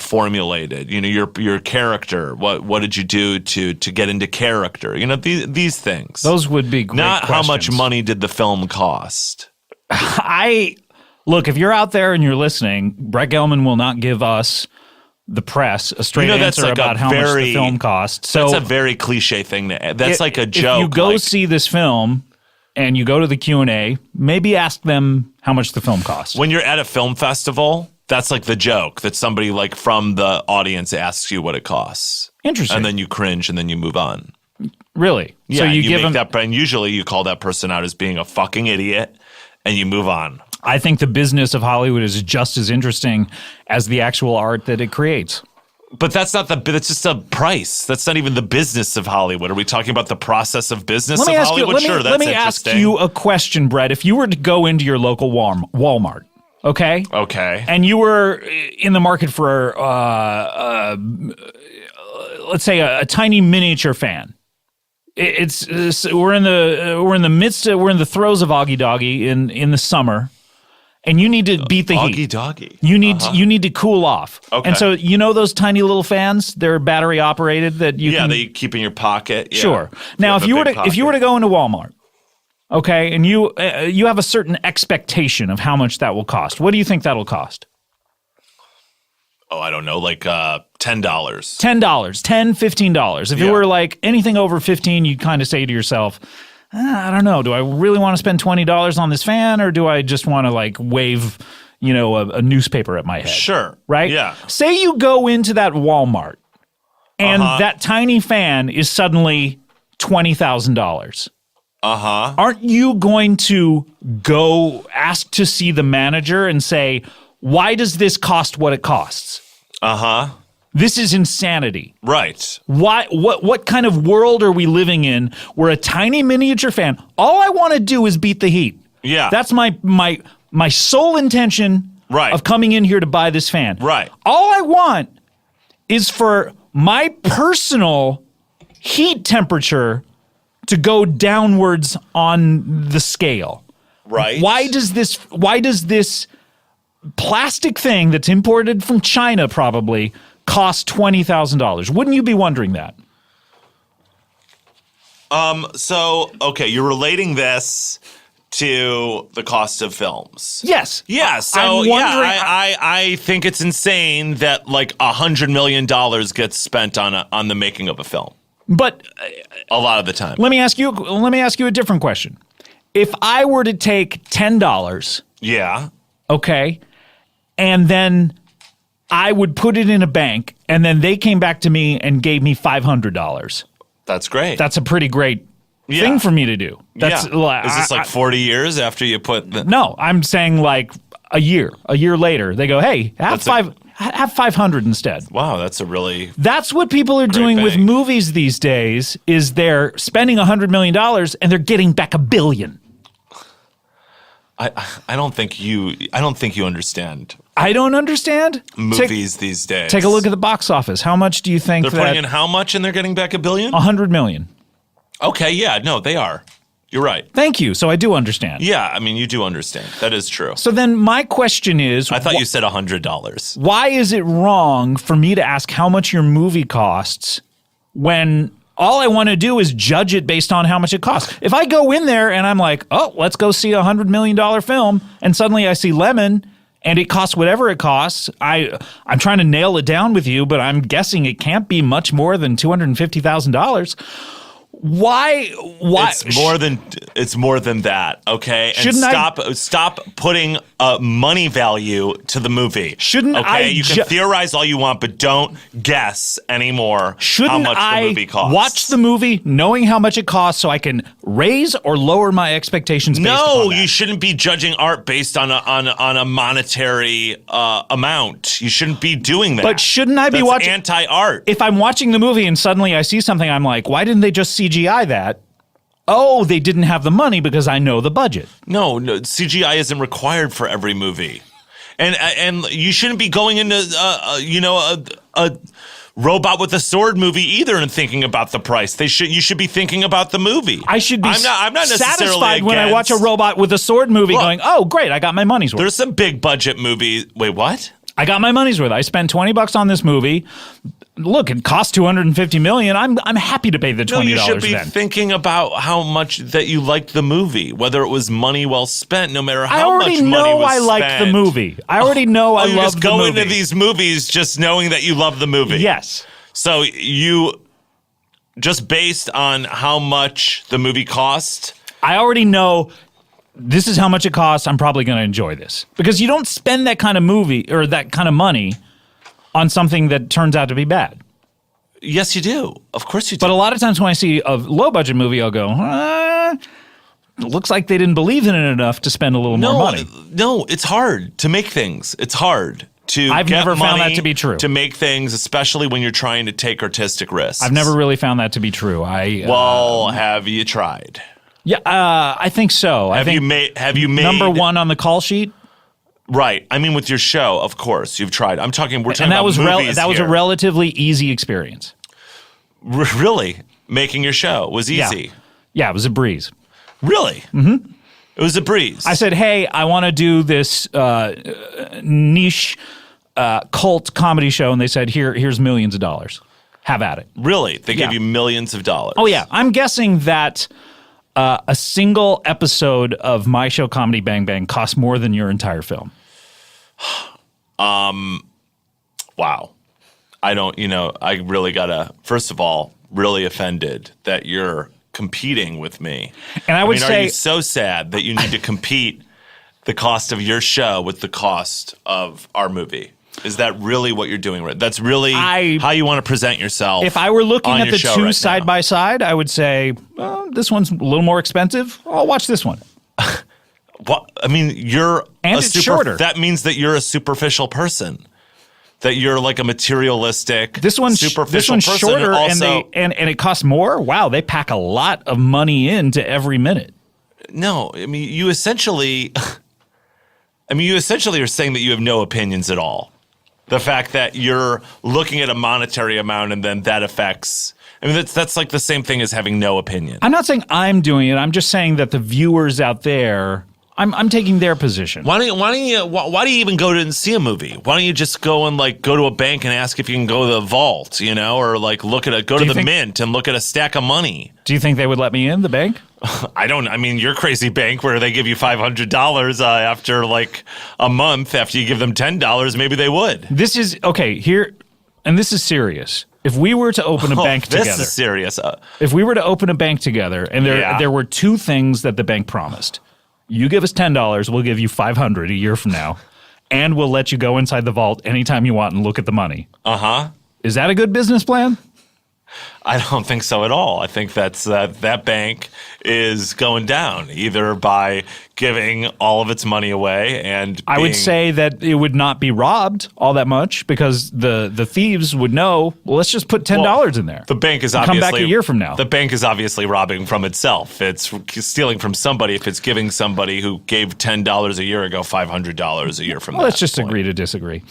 formulated? Your character. What did you do to get into character? These things. Those would be great Not questions. how much money did the film cost. Look, if you're out there and you're listening, Brett Gelman will not give us, the press, a straight that's answer like about how much the film cost. So that's a very cliche thing. That's like a joke. If you go see this film and you go to the Q&A, maybe ask them how much the film cost. When you're at a film festival, that's like the joke that somebody like from the audience asks you what it costs. Interesting. And then you cringe and then you move on. Really? Yeah, so you give make them, and usually you call that person out as being a fucking idiot and you move on. I think the business of Hollywood is just as interesting as the actual art that it creates. But that's just a price. That's not even the business of Hollywood. Are we talking about the process of business of Hollywood? Sure, that's let me interesting. ask you a question, Brett. If you were to go into your local Walmart, okay? Okay. And you were in the market for, let's say, a tiny miniature fan. We're in the throes of Augie Doggy in the summer. And you need to beat the heat. Augie Doggy. You need to cool off. Okay. And so those tiny little fans, they're battery operated that you can. Yeah, that you keep in your pocket. Yeah. Sure. Now, if you were to go into Walmart, okay, and you have a certain expectation of how much that will cost, what do you think that'll cost? Oh, I don't know, like $10. $10, $15. If it were like anything over 15, you'd kind of say to yourself, I don't know. Do I really want to spend $20 on this fan, or do I just want to like wave, a newspaper at my head? Sure. Right? Yeah. Say you go into that Walmart and that tiny fan is suddenly $20,000. Aren't you going to go ask to see the manager and say, why does this cost what it costs? This is insanity. Right. Why? What kind of world are we living in where a tiny miniature fan, all I want to do is beat the heat. Yeah. That's my sole intention of coming in here to buy this fan. Right. All I want is for my personal heat temperature to go downwards on the scale. Right. Why does this plastic thing that's imported from China probably cost $20,000? Wouldn't you be wondering that? Okay, you're relating this to the cost of films. Yes. Yeah, so I'm wondering, I think it's insane that like $100 million gets spent on the making of a film. But a lot of the time. Let me ask you a different question. If I were to take $10, yeah, okay, and then I would put it in a bank, and then they came back to me and gave me $500. That's great. That's a pretty great thing for me to do. That's Is this like 40 years after you put the... No, I'm saying like a year later. They go, hey, have 500 instead. Wow, that's a really... That's what people are doing with movies these days, is they're spending $100 million and they're getting back $1 billion. I don't think you understand. I don't understand Movies these days. Take a look at the box office. How much do you think they're putting in? How much, and they're getting back $1 billion? $100 million. Okay, yeah, no, they are. You're right. Thank you. So I do understand. Yeah, I mean, you do understand. That is true. So then my question is... I thought you said $100. Why is it wrong for me to ask how much your movie costs when all I want to do is judge it based on how much it costs? If I go in there and I'm like, oh, let's go see a $100 million film, and suddenly I see Lemon and it costs whatever it costs, I'm trying to nail it down with you, but I'm guessing it can't be much more than $250,000. Why? It's more than that. Okay, and stop putting money value to the movie. Shouldn't I? You can theorize all you want, but don't guess anymore how much the movie costs. Watch the movie knowing how much it costs, so I can raise or lower my expectations. No, you shouldn't be judging art based on a monetary amount. You shouldn't be doing that. But shouldn't I be watching anti-art? If I'm watching the movie and suddenly I see something, I'm like, why didn't they just CGI that? Oh, they didn't have the money because I know the budget. No, CGI isn't required for every movie, and you shouldn't be going into Robot with a Sword movie either and thinking about the price. You should be thinking about the movie. I should be I'm not necessarily satisfied when I watch a against- robot with a sword movie going, oh, great, I got my money's worth. There's some big budget movies. Wait, what? I got my money's worth. I spent $20 on this movie. Look, it cost $250 million. I'm happy to pay the $20 No, you should be then. thinking about how much that you liked the movie, whether it was money well spent, no matter how much money was spent. I already know I liked the movie. I already know I you love just the go movie. into these movies just knowing that you love the movie. Yes. So you just based on how much the movie cost. I already know this is how much it costs. I'm probably going to enjoy this. Because you don't spend that kind of movie or that kind of money on something that turns out to be bad. Yes, you do. Of course you do. But a lot of times when I see a low-budget movie, I'll go, it looks like they didn't believe in it enough to spend a little more money. No, it's hard to make things. It's hard to I've get never found money that to be true. To make things, especially when you're trying to take artistic risks. I've never really found that to be true. Well, have you tried? Yeah, I think so. Have you made number one on the call sheet? Right. I mean, with your show, of course, you've tried. We're talking And about that was movies that was a here. relatively easy experience. Really? Making your show was easy? Yeah, it was a breeze. Really? Mm-hmm. It was a breeze. I said, hey, I want to do this niche cult comedy show. And they said, here's millions of dollars. Have at it. Really? They gave Yeah. you millions of dollars? Oh, yeah. I'm guessing that a single episode of my show, Comedy Bang Bang, costs more than your entire film. Wow. I don't, I really gotta, first of all, really offended that you're competing with me. And I would are say, you so sad that you need to compete the cost of your show with the cost of our movie? Is that really what you're doing? Right? That's really how you want to present yourself. if I were looking on at your the show two right side now. by side, I would say, this one's a little more expensive. I'll watch this one. What? I mean, you're And it's shorter. That means that you're a superficial person. That you're like a materialistic, This one's superficial person. shorter, Also, and it costs more. Wow, they pack a lot of money into every minute. no, I mean, you essentially are saying that you have no opinions at all. The fact that you're looking at a monetary amount and then that affects. I mean, that's like the same thing as having no opinion. I'm not saying I'm doing it. I'm just saying that the viewers out there, I'm taking their position. Why do you even go to and see a movie? Why don't you just go and go to a bank and ask if you can go to the vault, or go to the mint and look at a stack of money? Do you think they would let me in the bank? I mean, your crazy bank where they give you $500 after a month after you give them $10, maybe they would. This is okay here, and this is serious. If we were to open a bank this together, is serious. if we were to open a bank together, and Yeah. there were two things that the bank promised: you give us $10, we'll give you $500 a year from now, and we'll let you go inside the vault anytime you want and look at the money. Is that a good business plan? I don't think so at all. I think that bank is going down either by giving all of its money away and I would say that it would not be robbed all that much because the thieves would know, well, let's just put $10 in there. The bank is Come obviously back a year from now. The bank is obviously robbing from itself. It's stealing from somebody if it's giving somebody who gave $10 a year ago $500 a year from Well, let's just agree to disagree.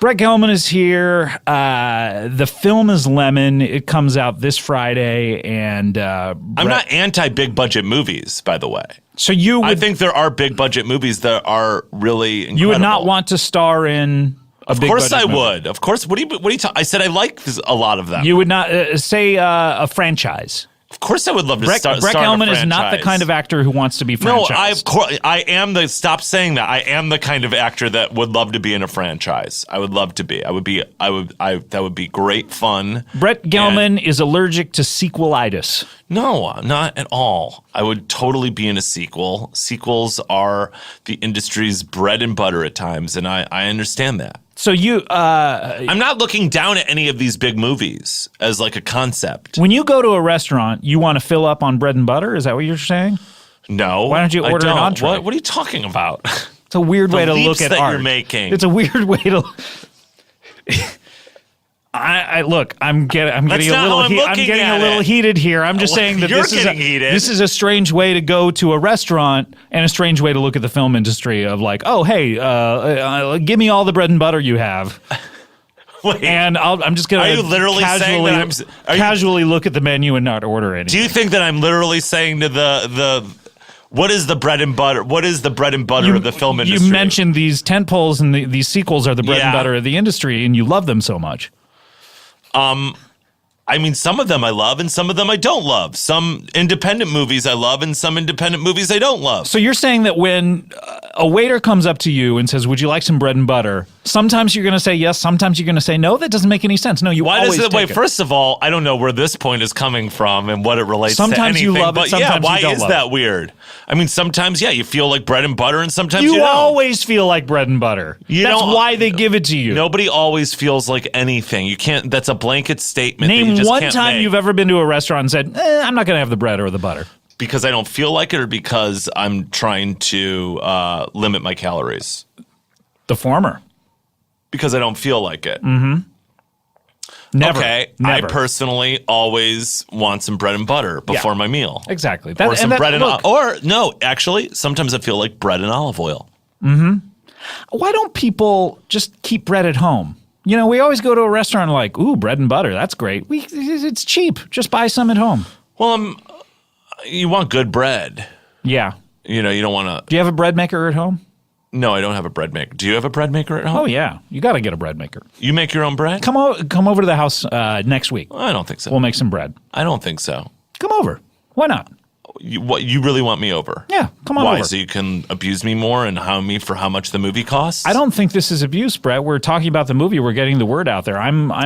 Brett Gelman is here. The film is Lemon. It comes out this Friday, and I'm not anti-big budget movies, by the way. So you would, I think there are big budget movies that are really incredible. you would not want to star in a Of big course budget I movie. would. Of course. What are you talking? I said I like a lot of them. You would not say a franchise. Of course I would love to Brett star in a Gelman is not the franchise. kind of actor who wants to be No, franchised. I am the. Stop saying that. I am the kind of actor that would love to be in a franchise. I would love to be. That would be great fun. Brett Gelman is allergic to sequelitis. No, not at all. I would totally be in a sequel. Sequels are the industry's bread and butter at times, and I understand that. So you, I'm not looking down at any of these big movies as like a concept. when you go to a restaurant, you want to fill up on bread and butter? Is that what you're saying? No. Why don't you I order an don't. entree? What are you talking about? It's a weird way to leaps look at that art. you're making. It's a weird way to. I look. I'm getting a not little. how I'm I'm looking getting at a little it. heated here. I'm just Well, saying that you're this getting heated. this is a strange way to go to a restaurant and a strange way to look at the film industry. Of like, oh hey, give me all the bread and butter you have. And I'm just going Are to you literally saying that casually look at the menu and not order anything. Do you think that I'm literally saying to the what is the bread and butter? What is the bread and butter of the film industry? You mentioned these tentpoles and these sequels are the bread and butter of the industry, and you love them so much. I mean, some of them I love and some of them I don't love. Some independent movies I love and some independent movies I don't love. So you're saying that when a waiter comes up to you and says, "Would you like some bread and butter?" Sometimes you're going to say yes, sometimes you're going to say no. That doesn't make any sense. No, you always take it. First of all, I don't know where this point is coming from and what it relates to anything. Sometimes you love it, but sometimes why you don't is love that it. weird? I mean, sometimes, you feel like bread and butter and sometimes you You don't. always feel like bread and butter. That's why they give it to you. Nobody always feels like anything. You can't, that's a blanket statement that you Name just one can't time make. you've ever been to a restaurant and said, I'm not going to have the bread or the butter. Because I don't feel like it or because I'm trying to limit my calories? The former. Because I don't feel like it. Never. Okay, Never. I personally always want some bread and butter before my meal. Exactly. Or some bread and look, actually, sometimes I feel like bread and olive oil. why don't people just keep bread at home? You know, we always go to a restaurant like, ooh, bread and butter. That's great. It's cheap. Just buy some at home. Well, you want good bread. Yeah. You know, you don't want to. Do you have a bread maker at home? No, I don't have a bread maker. Do you have a bread maker at home? Oh, yeah. You got to get a bread maker. You make your own bread? Come over to the house next week. I don't think so. We'll make some bread. I don't think so. Come over. Why not? You really want me over? Yeah, come on Why? over. So you can abuse me more and hound me for how much the movie costs? I don't think this is abuse, Brett. We're talking about the movie. We're getting the word out there.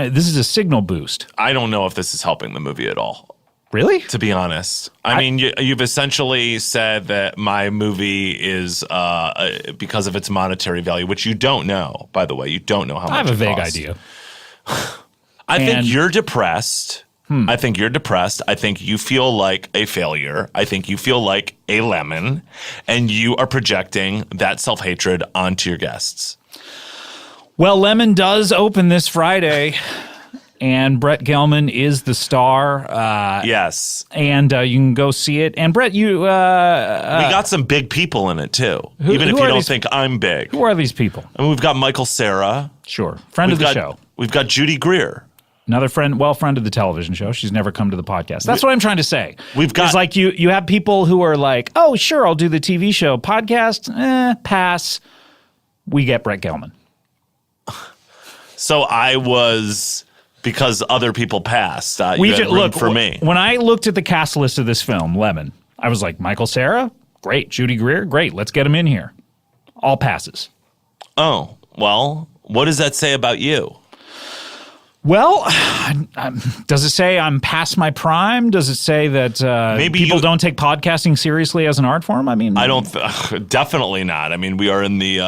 This is a signal boost. I don't know if this is helping the movie at all. Really? To be honest. I mean, you've essentially said that my movie is because of its monetary value, which you don't know, by the way. You don't know how much I have a it vague costs. idea. I think you're depressed. I think you're depressed. I think you feel like a failure. I think you feel like a lemon, and you are projecting that self-hatred onto your guests. Well, Lemon does open this Friday, and Brett Gelman is the star. Yes. And you can go see it. And Brett, we got some big people in it, too, even if you don't think I'm big. Who are these people? I mean, we've got Michael Cera. Sure. Friend of the show. We've got Judy Greer. Another friend of the television show. She's never come to the podcast. That's what I'm trying to say. It's like you have people who are like, oh, sure, I'll do the TV show. Podcast, pass. We get Brett Gelman. So I was, because other people passed, you had room for me. When I looked at the cast list of this film, Lemon, I was like, Michael Cera? Great. Judy Greer? Great. Let's get him in here. All passes. Oh, well, what does that say about you? Well, does it say I'm past my prime? Does it say that Maybe people don't take podcasting seriously as an art form? I mean, I don't. Definitely not. I mean, we are in the.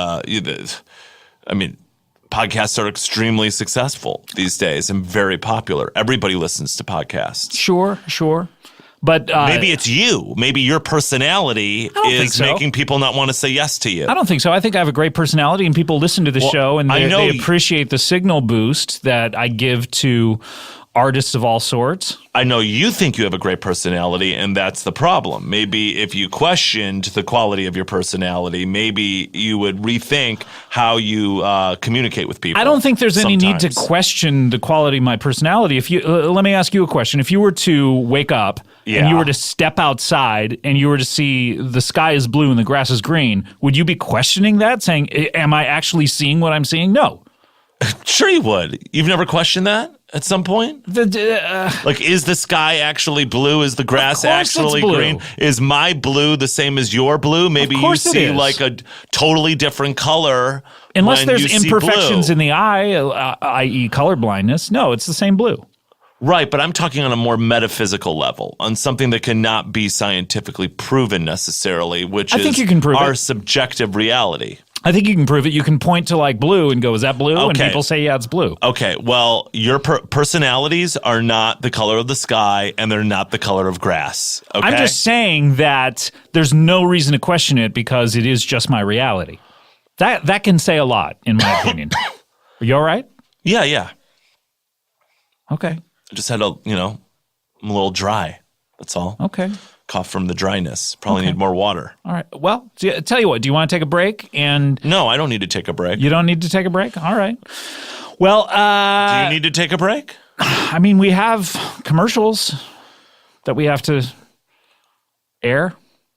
Podcasts are extremely successful these days and very popular. Everybody listens to podcasts. Sure. But maybe it's you. Maybe your personality is making people not want to say yes to you. I don't think so. I think I have a great personality, and people listen to the show, and they appreciate the signal boost that I give to artists of all sorts. I know you think you have a great personality, and that's the problem. Maybe if you questioned the quality of your personality, maybe you would rethink how you communicate with people. I don't think there's any need to question the quality of my personality. If you let me ask you a question. If you were to wake up and you were to step outside and you were to see the sky is blue and the grass is green, would you be questioning that, saying, am I actually seeing what I'm seeing? No. Sure you would. You've never questioned that at some point? Like, is the sky actually blue? Is the grass actually green? Is my blue the same as your blue? Maybe you see like a totally different color. Unless there's imperfections in the eye, i.e. colorblindness. No, it's the same blue. Right, but I'm talking on a more metaphysical level, on something that cannot be scientifically proven necessarily, which is our subjective reality. I think you can prove it. You can point to like blue and go, is that blue? Okay. And people say, yeah, it's blue. Okay, well, your personalities are not the color of the sky and they're not the color of grass. Okay? I'm just saying that there's no reason to question it because it is just my reality. That can say a lot, in my opinion. Are you all right? Yeah. Okay. I just had I'm a little dry. That's all. Okay. cough from the dryness. Probably need more water. All right. Well, tell you what. Do you want to take a break? And No, I don't need to take a break. you don't need to take a break. All right. Well, Do you need to take a break? I mean, we have commercials that we have to air.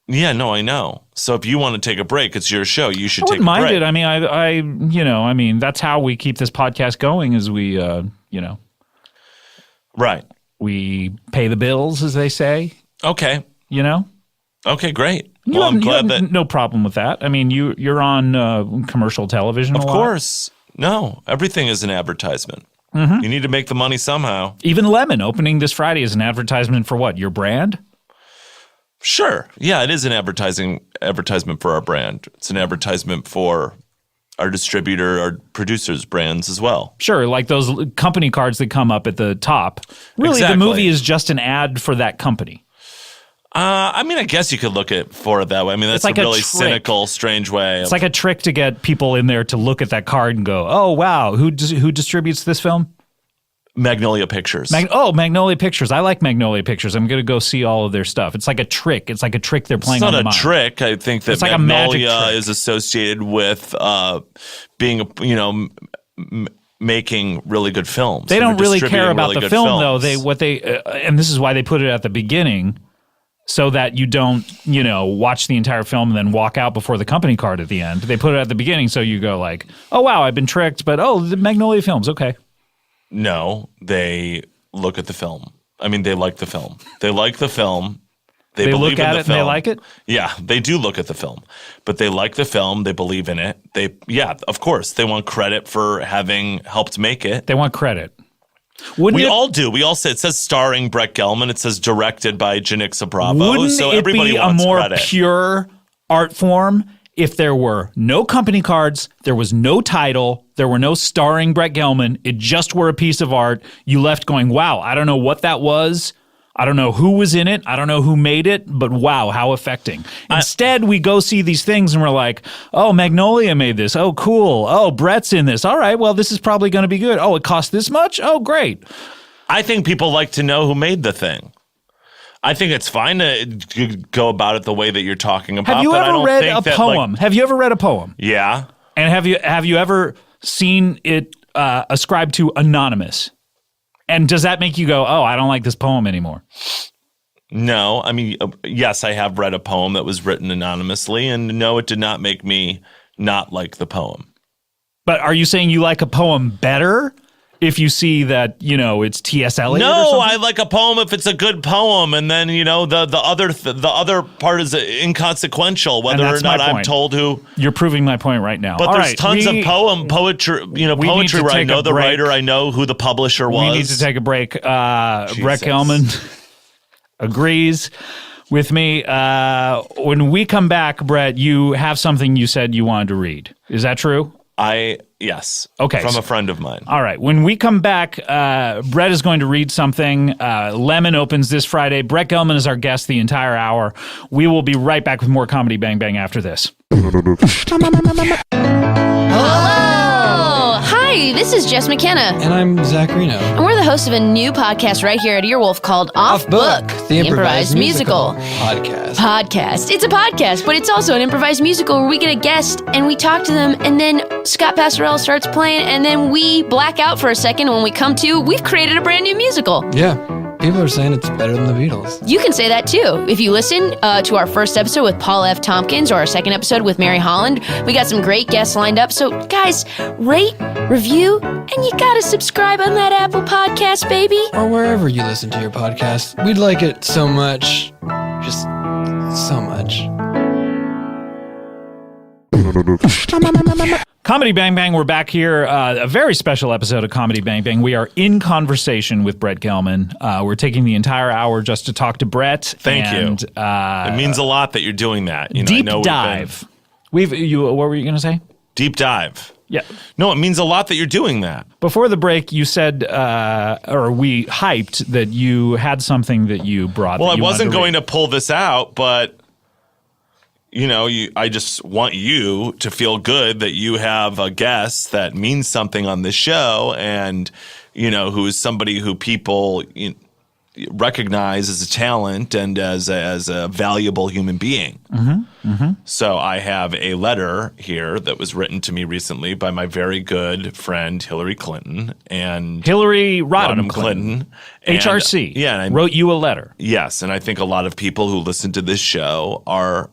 Yeah, no, I know. So if you want to take a break, it's your show. You should I take wouldn't a break. mind it. I mean, I mean, that's how we keep this podcast going. Is we, Right. we pay the bills, as they say. Okay. Okay, great. You Well, I'm have glad that. no problem with that. I mean, you're on commercial television. Of a lot. course. No, everything is an advertisement. Mm-hmm. You need to make the money somehow. Even Lemon opening this Friday is an advertisement for what? Your brand? Sure. Yeah, it is an advertisement for our brand. It's an advertisement for our distributor, our producers' brands as well. Sure, like those company cards that come up at the top. Really, Exactly. the movie is just an ad for that company. I mean, I guess you could look at for it that way. I mean, that's like a a really trick. cynical, strange way. It's like a trick to get people in there to look at that card and go, "Oh, wow, who distributes this film?" Magnolia Pictures. Magnolia Pictures. I like Magnolia Pictures. I'm going to go see all of their stuff. It's like a trick. It's like a trick they're playing It's on not the a mind. trick. I think that It's like a magic Magnolia trick. is associated with being, making really good films. They and don't really care distributing about really the good film, though. films. And this is why they put it at the beginning, so that you don't, watch the entire film and then walk out before the company card at the end. They put it at the beginning, so you go like, "Oh wow, I've been tricked," but the Magnolia Films, okay. No, they look at the film. I mean, they like the film. They like the film. They believe look at in the it film. and they like it? Yeah, they do look at the film, but they like the film. They believe in it. Of course, they want credit for having helped make it. They want credit. Wouldn't We it, all do. We all say it says starring Brett Gelman. It says directed by Janixa Bravo. wouldn't So it everybody be a wants more credit. pure art form if there were no company cards, there was no title, there were no starring Brett Gelman, it just were a piece of art, you left going, wow, I don't know what that was, I don't know who was in it, I don't know who made it, but wow, how affecting. Instead, we go see these things and we're like, oh, Magnolia made this, oh, cool, oh, Brett's in this, all right, well, this is probably going to be good, oh, it cost this much, oh, great. I think people like to know who made the thing. I think it's fine to go about it the way that you're talking about. Have you but I ever don't read think a that, poem? Have you ever read a poem? Yeah. And have you ever seen it ascribed to anonymous? And does that make you go, oh, I don't like this poem anymore? No. I mean, yes, I have read a poem that was written anonymously, and no, it did not make me not like the poem. But are you saying you like a poem better if you see that, it's T.S. Eliot or No, something? I like a poem if it's a good poem, and then the other part is inconsequential, whether or that's my not I'm point. told who. You're proving my point right now. But All there's right, tons of poetry. need Poetry to where I take know a the break. writer, I know who the publisher was. We need to take a break. Brett Gelman agrees with me. When we come back, Brett, you have something you said you wanted to read. Is that true? Yes. Okay, From so- a friend of mine. All right. When we come back, Brett is going to read something. Lemon opens this Friday. Brett Gelman is our guest the entire hour. We will be right back with more Comedy Bang Bang after this. Hello! Hi, this is Jess McKenna, And I'm Zach Reno. and we're the hosts of a new podcast right here at Earwolf called Off Book, the improvised musical podcast. It's a podcast, but it's also an improvised musical where we get a guest and we talk to them, and then Scott Passarella starts playing, and then we black out for a second. When we come to, we've created a brand new musical. Yeah, people are saying it's better than the Beatles. You can say that too. If you listen to our first episode with Paul F. Tompkins or our second episode with Mary Holland, we got some great guests lined up. So, guys, rate, review, and you gotta subscribe on that Apple Podcast, baby. Or wherever you listen to your podcast. We'd like it so much. Just so much. Comedy Bang Bang, we're back here. A very special episode of Comedy Bang Bang. We are in conversation with Brett Gelman. We're taking the entire hour just to talk to Brett. Thank you. And, It means a lot that you're doing that. You know, I deep know dive. What were you going to say? Deep dive. Yeah. No, it means a lot that you're doing that. Before the break, you said, or we hyped that you had something that you brought. Well, that I you wasn't wanted going read. to pull this out, but I just want you to feel good that you have a guest that means something on this show, and who is somebody who people recognize as a talent and as a valuable human being. So I have a letter here that was written to me recently by my very good friend Hillary Clinton and Hillary Rodham Clinton. And, HRC. yeah, and wrote you a letter. yes, and I think a lot of people who listen to this show are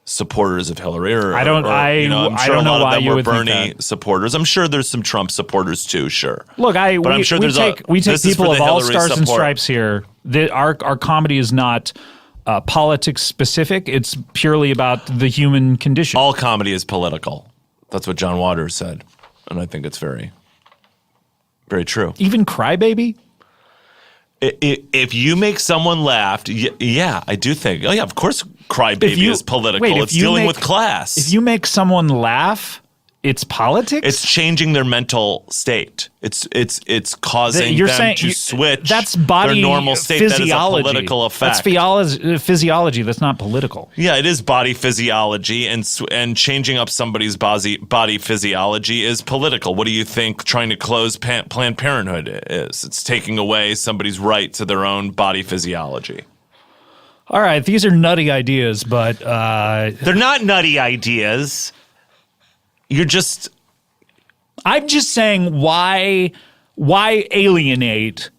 supporters of Hillary. I don't know why you would think Bernie that. supporters. I'm sure there's some Trump supporters too. Sure. Look, I'm sure we take people of all stars and stripes here. Our comedy is not politics specific. It's purely about the human condition. All comedy is political. That's what John Waters said, and I think it's very, very true. Even Crybaby. If you make someone laugh, yeah, I do think. Oh yeah, of course, Crybaby is political. It's dealing with class. If you make someone laugh, it's politics. It's changing their mental state. It's causing them to switch. That's body their normal state. physiology. That is a political effect. That's physiology. That's not political. Yeah, it is body physiology, and changing up somebody's body physiology is political. What do you think trying to close Planned Parenthood is? It's taking away somebody's right to their own body physiology. All right, these are nutty ideas, but They're not nutty ideas. I'm just saying why alienate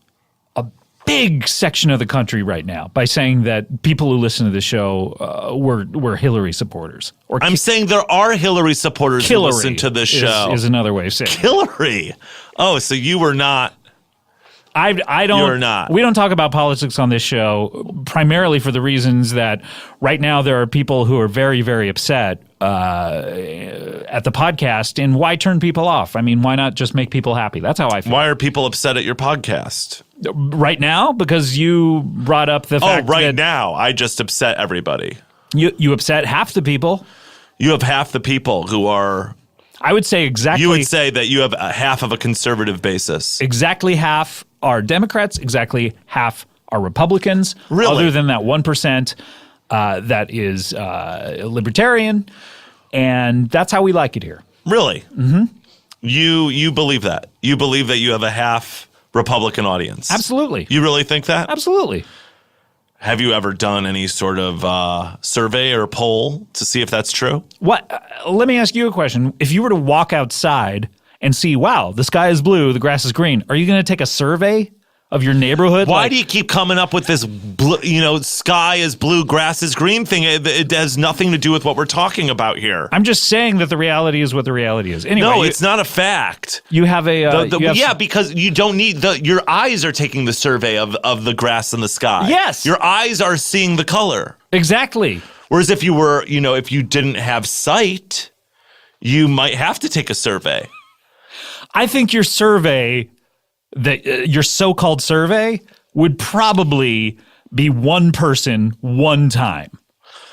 a big section of the country right now by saying that people who listen to the show were Hillary supporters. Or I'm saying there are Hillary supporters who listen to this show. Is another way of saying it. Hillary. Oh, so you were not. I don't. You're not. We don't talk about politics on this show primarily for the reasons that right now there are people who are very, very upset at the podcast. And why turn people off? I mean, why not just make people happy? That's how I feel. Why are people upset at your podcast? Right now, because you brought up the fact that now I just upset everybody. You upset half the people. You have half the people who are. I would say exactly. You would say that you have half of a conservative basis. Exactly half are Democrats. Exactly half are Republicans. Really? Other than that 1% that is libertarian, and that's how we like it here. Really? Mm-hmm. You believe that? You believe that you have a half Republican audience? Absolutely. You really think that? Absolutely. Have you ever done any sort of survey or poll to see if that's true? What? Let me ask you a question. If you were to walk outside and see, wow, the sky is blue, the grass is green, are you going to take a survey of your neighborhood? Why do you keep coming up with this, sky is blue, grass is green thing? It has nothing to do with what we're talking about here. I'm just saying that the reality is what the reality is. Anyway, no, it's not a fact. You have a because you don't need your eyes are taking the survey of the grass and the sky. Yes, your eyes are seeing the color exactly. Whereas if you were, if you didn't have sight, you might have to take a survey. I think your survey, your so-called survey, would probably be one person, one time.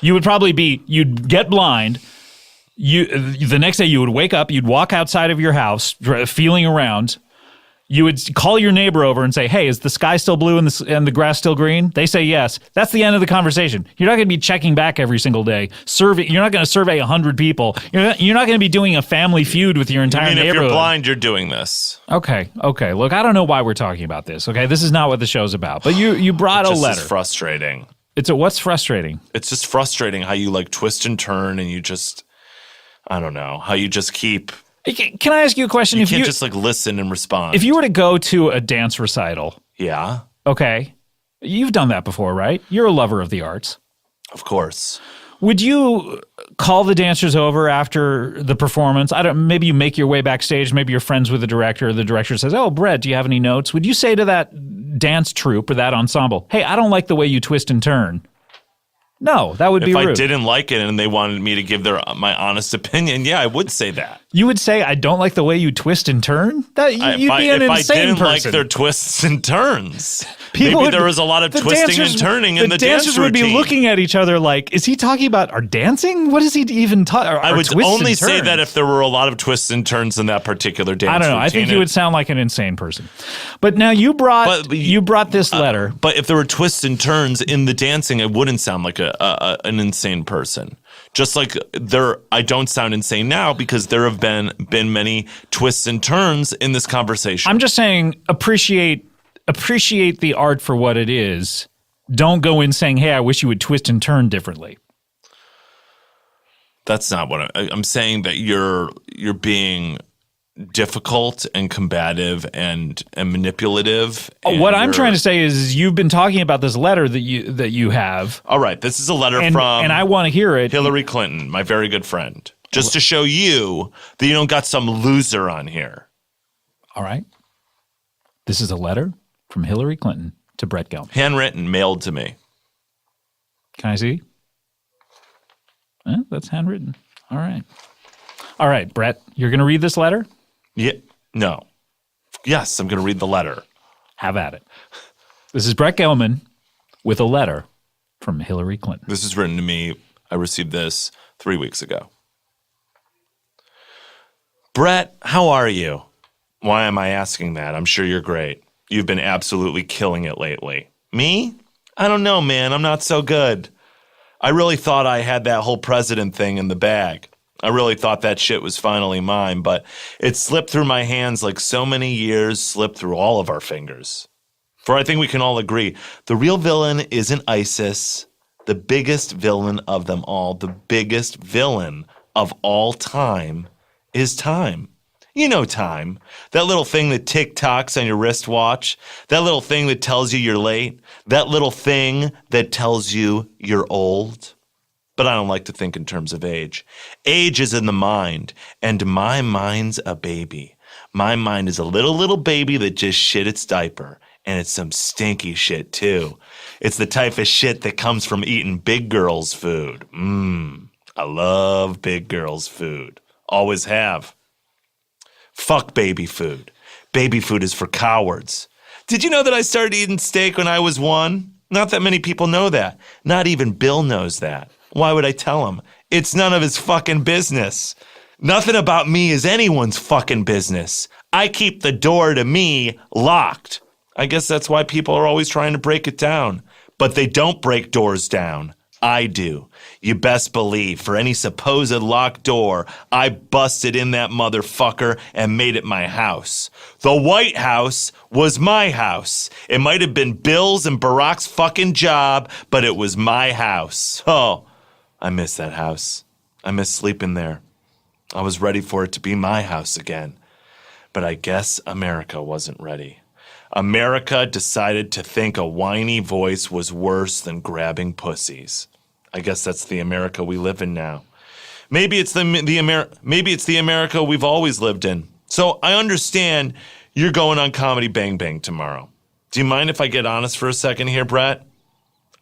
You would probably you'd get blind. The next day you would wake up, you'd walk outside of your house, feeling around. You would call your neighbor over and say, hey, is the sky still blue and the grass still green? They say yes. That's the end of the conversation. You're not going to be checking back every single day. You're not going to survey 100 people. You're not going to be doing a family feud with your entire neighborhood. If you're blind, you're doing this. Okay. Look, I don't know why we're talking about this, okay? This is not what the show's about. But you brought a letter. It's frustrating. What's frustrating? It's just frustrating how you twist and turn and you just, I don't know, how you just keep... Can I ask you a question? You can't just listen and respond. If you were to go to a dance recital. Yeah. Okay. You've done that before, right? You're a lover of the arts. Of course. Would you call the dancers over after the performance? Maybe you make your way backstage. Maybe you're friends with the director. The director says, oh, Brett, do you have any notes? Would you say to that dance troupe or that ensemble, hey, I don't like the way you twist and turn? No, that would be rude. If I didn't like it and they wanted me to give my honest opinion, yeah, I would say that. You would say, I don't like the way you twist and turn? You'd be an insane person. If I didn't like their twists and turns, maybe there was a lot of twisting and turning in the dance routine. The dancers would be looking at each other like, is he talking about our dancing? What is he even talking about? I would only say that if there were a lot of twists and turns in that particular dance routine. I don't know. I think you would sound like an insane person. But now you brought this letter. But if there were twists and turns in the dancing, it wouldn't sound like an insane person. Just like I don't sound insane now because there have been many twists and turns in this conversation. I'm just saying appreciate appreciate the art for what it is. Don't go in saying, hey, I wish you would twist and turn differently. That's not what I'm saying. That you're being difficult and combative and manipulative. And what I'm trying to say is you've been talking about this letter that you have. All right, this is a letter and from I want to hear it. Hillary Clinton, my very good friend, just to show you that you don't got some loser on here. All right. This is a letter from Hillary Clinton to Brett Gelman. Handwritten, mailed to me. Can I see? That's handwritten. All right. All right, Brett, you're going to read this letter? Yeah. No. Yes, I'm going to read the letter. Have at it. This is Brett Gelman with a letter from Hillary Clinton. This is written to me. I received this 3 weeks ago. Brett, how are you? Why am I asking that? I'm sure you're great. You've been absolutely killing it lately. Me? I don't know, man. I'm not so good. I really thought I had that whole president thing in the bag. I really thought that shit was finally mine, but it slipped through my hands like so many years slipped through all of our fingers. For I think we can all agree, the real villain isn't ISIS. The biggest villain of them all, the biggest villain of all time is time. You know time. That little thing that tick-tocks on your wristwatch. That little thing that tells you you're late. That little thing that tells you you're old. But I don't like to think in terms of age. Age is in the mind, and my mind's a baby. My mind is a little baby that just shit its diaper, and it's some stinky shit too. It's the type of shit that comes from eating big girls' food. I love big girls' food. Always have. Fuck baby food. Baby food is for cowards. Did you know that I started eating steak when I was 1? Not that many people know that. Not even Bill knows that. Why would I tell him? It's none of his fucking business. Nothing about me is anyone's fucking business. I keep the door to me locked. I guess that's why people are always trying to break it down. But they don't break doors down. I do. You best believe for any supposed locked door, I busted in that motherfucker and made it my house. The White House was my house. It might have been Bill's and Barack's fucking job, but it was my house. Oh, I miss that house. I miss sleeping there. I was ready for it to be my house again. But I guess America wasn't ready. America decided to think a whiny voice was worse than grabbing pussies. I guess that's the America we live in now. Maybe it's the America we've always lived in. So I understand you're going on Comedy Bang Bang tomorrow. Do you mind if I get honest for a second here, Brett?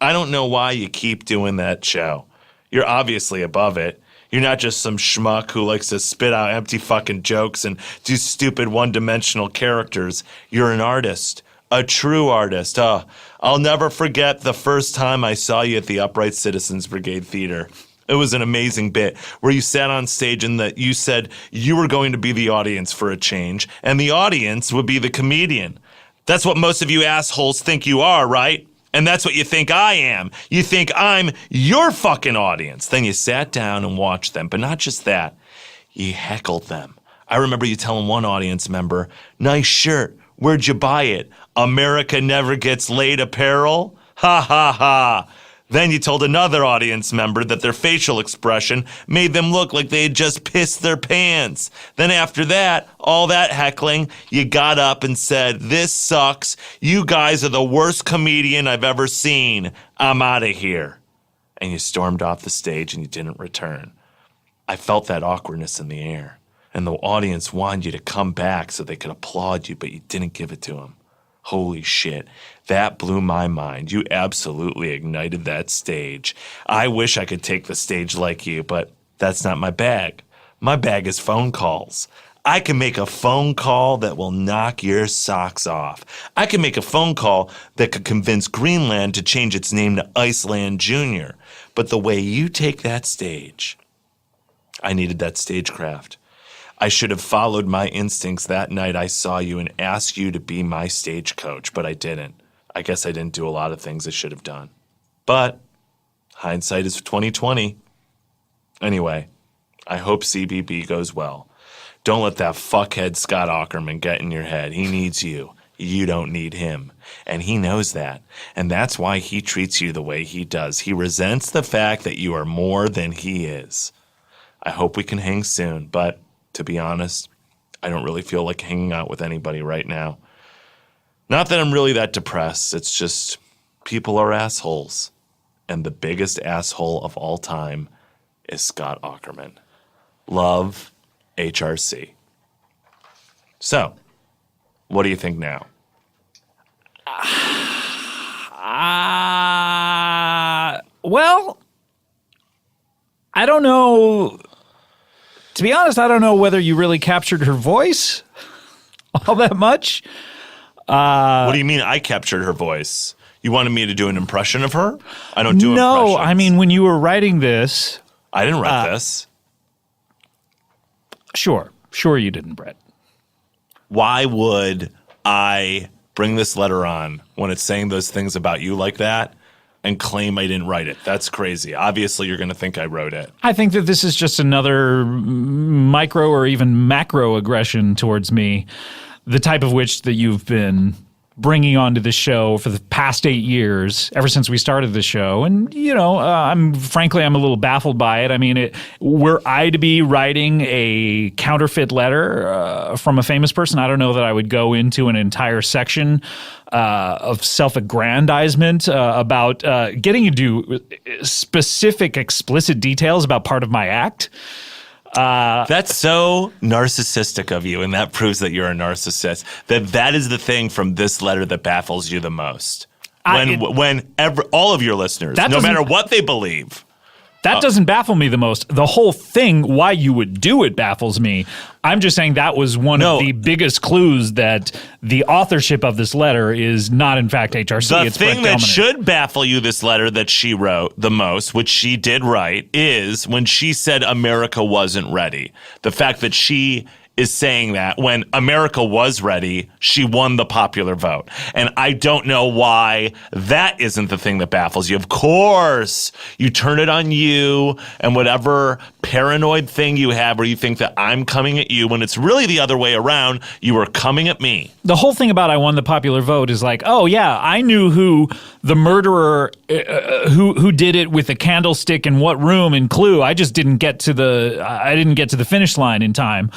I don't know why you keep doing that show. You're obviously above it. You're not just some schmuck who likes to spit out empty fucking jokes and do stupid one-dimensional characters. You're an artist, a true artist. I'll never forget the first time I saw you at the Upright Citizens Brigade Theater. It was an amazing bit where you sat on stage and that you said you were going to be the audience for a change, and the audience would be the comedian. That's what most of you assholes think you are, right? And that's what you think I am. You think I'm your fucking audience. Then you sat down and watched them. But not just that. You heckled them. I remember you telling one audience member, "Nice shirt. Where'd you buy it? America Never Gets Laid apparel?" Ha ha ha. Then you told another audience member that their facial expression made them look like they had just pissed their pants. Then after that, all that heckling, you got up and said, "This sucks. You guys are the worst comedian I've ever seen. I'm out of here." And you stormed off the stage and you didn't return. I felt that awkwardness in the air. And the audience wanted you to come back so they could applaud you, but you didn't give it to them. Holy shit, that blew my mind. You absolutely ignited that stage. I wish I could take the stage like you, but that's not my bag. My bag is phone calls. I can make a phone call that will knock your socks off. I can make a phone call that could convince Greenland to change its name to Iceland Jr. But the way you take that stage, I needed that stagecraft. I should have followed my instincts that night I saw you and asked you to be my stage coach, but I didn't. I guess I didn't do a lot of things I should have done. But hindsight is 20/20. Anyway, I hope CBB goes well. Don't let that fuckhead Scott Aukerman get in your head. He needs you. you don't need him. And he knows that. And that's why he treats you the way he does. He resents the fact that you are more than he is. I hope we can hang soon, but to be honest, I don't really feel like hanging out with anybody right now. Not that I'm really that depressed. It's just people are assholes. And the biggest asshole of all time is Scott Aukerman. Love, HRC. So, what do you think now? Well, I don't know. To be honest, I don't know whether you really captured her voice all that much. What do you mean I captured her voice? You wanted me to do an impression of her? I don't do No, impressions. I mean, when you were writing this. I didn't write this. Sure you didn't, Brett. Why would I bring this letter on when it's saying those things about you like that and claim I didn't write it? That's crazy. Obviously, you're going to think I wrote it. I think that this is just another micro or even macro aggression towards me, the type of which that you've been bringing onto the show for the past 8 years, ever since we started the show. And, I'm a little baffled by it. I mean, were I to be writing a counterfeit letter from a famous person, I don't know that I would go into an entire section of self-aggrandizement about getting into specific, explicit details about part of my act. That's so narcissistic of you, and that proves that you're a narcissist. That is the thing from this letter that baffles you the most. All of your listeners, no matter what they believe. That doesn't baffle me the most. The whole thing, why you would do it, baffles me. I'm just saying that was one of the biggest clues that the authorship of this letter is not, in fact, HRC. The thing that should baffle you, this letter that she wrote the most, which she did write, is when she said America wasn't ready. The fact that she is saying that when America was ready, she won the popular vote. And I don't know why that isn't the thing that baffles you. Of course, you turn it on you and whatever paranoid thing you have where you think that I'm coming at you when it's really the other way around. You are coming at me. The whole thing about I won the popular vote is like, oh yeah, I knew who the murderer, who did it with a candlestick in what room in Clue. I just didn't get to the finish line in time.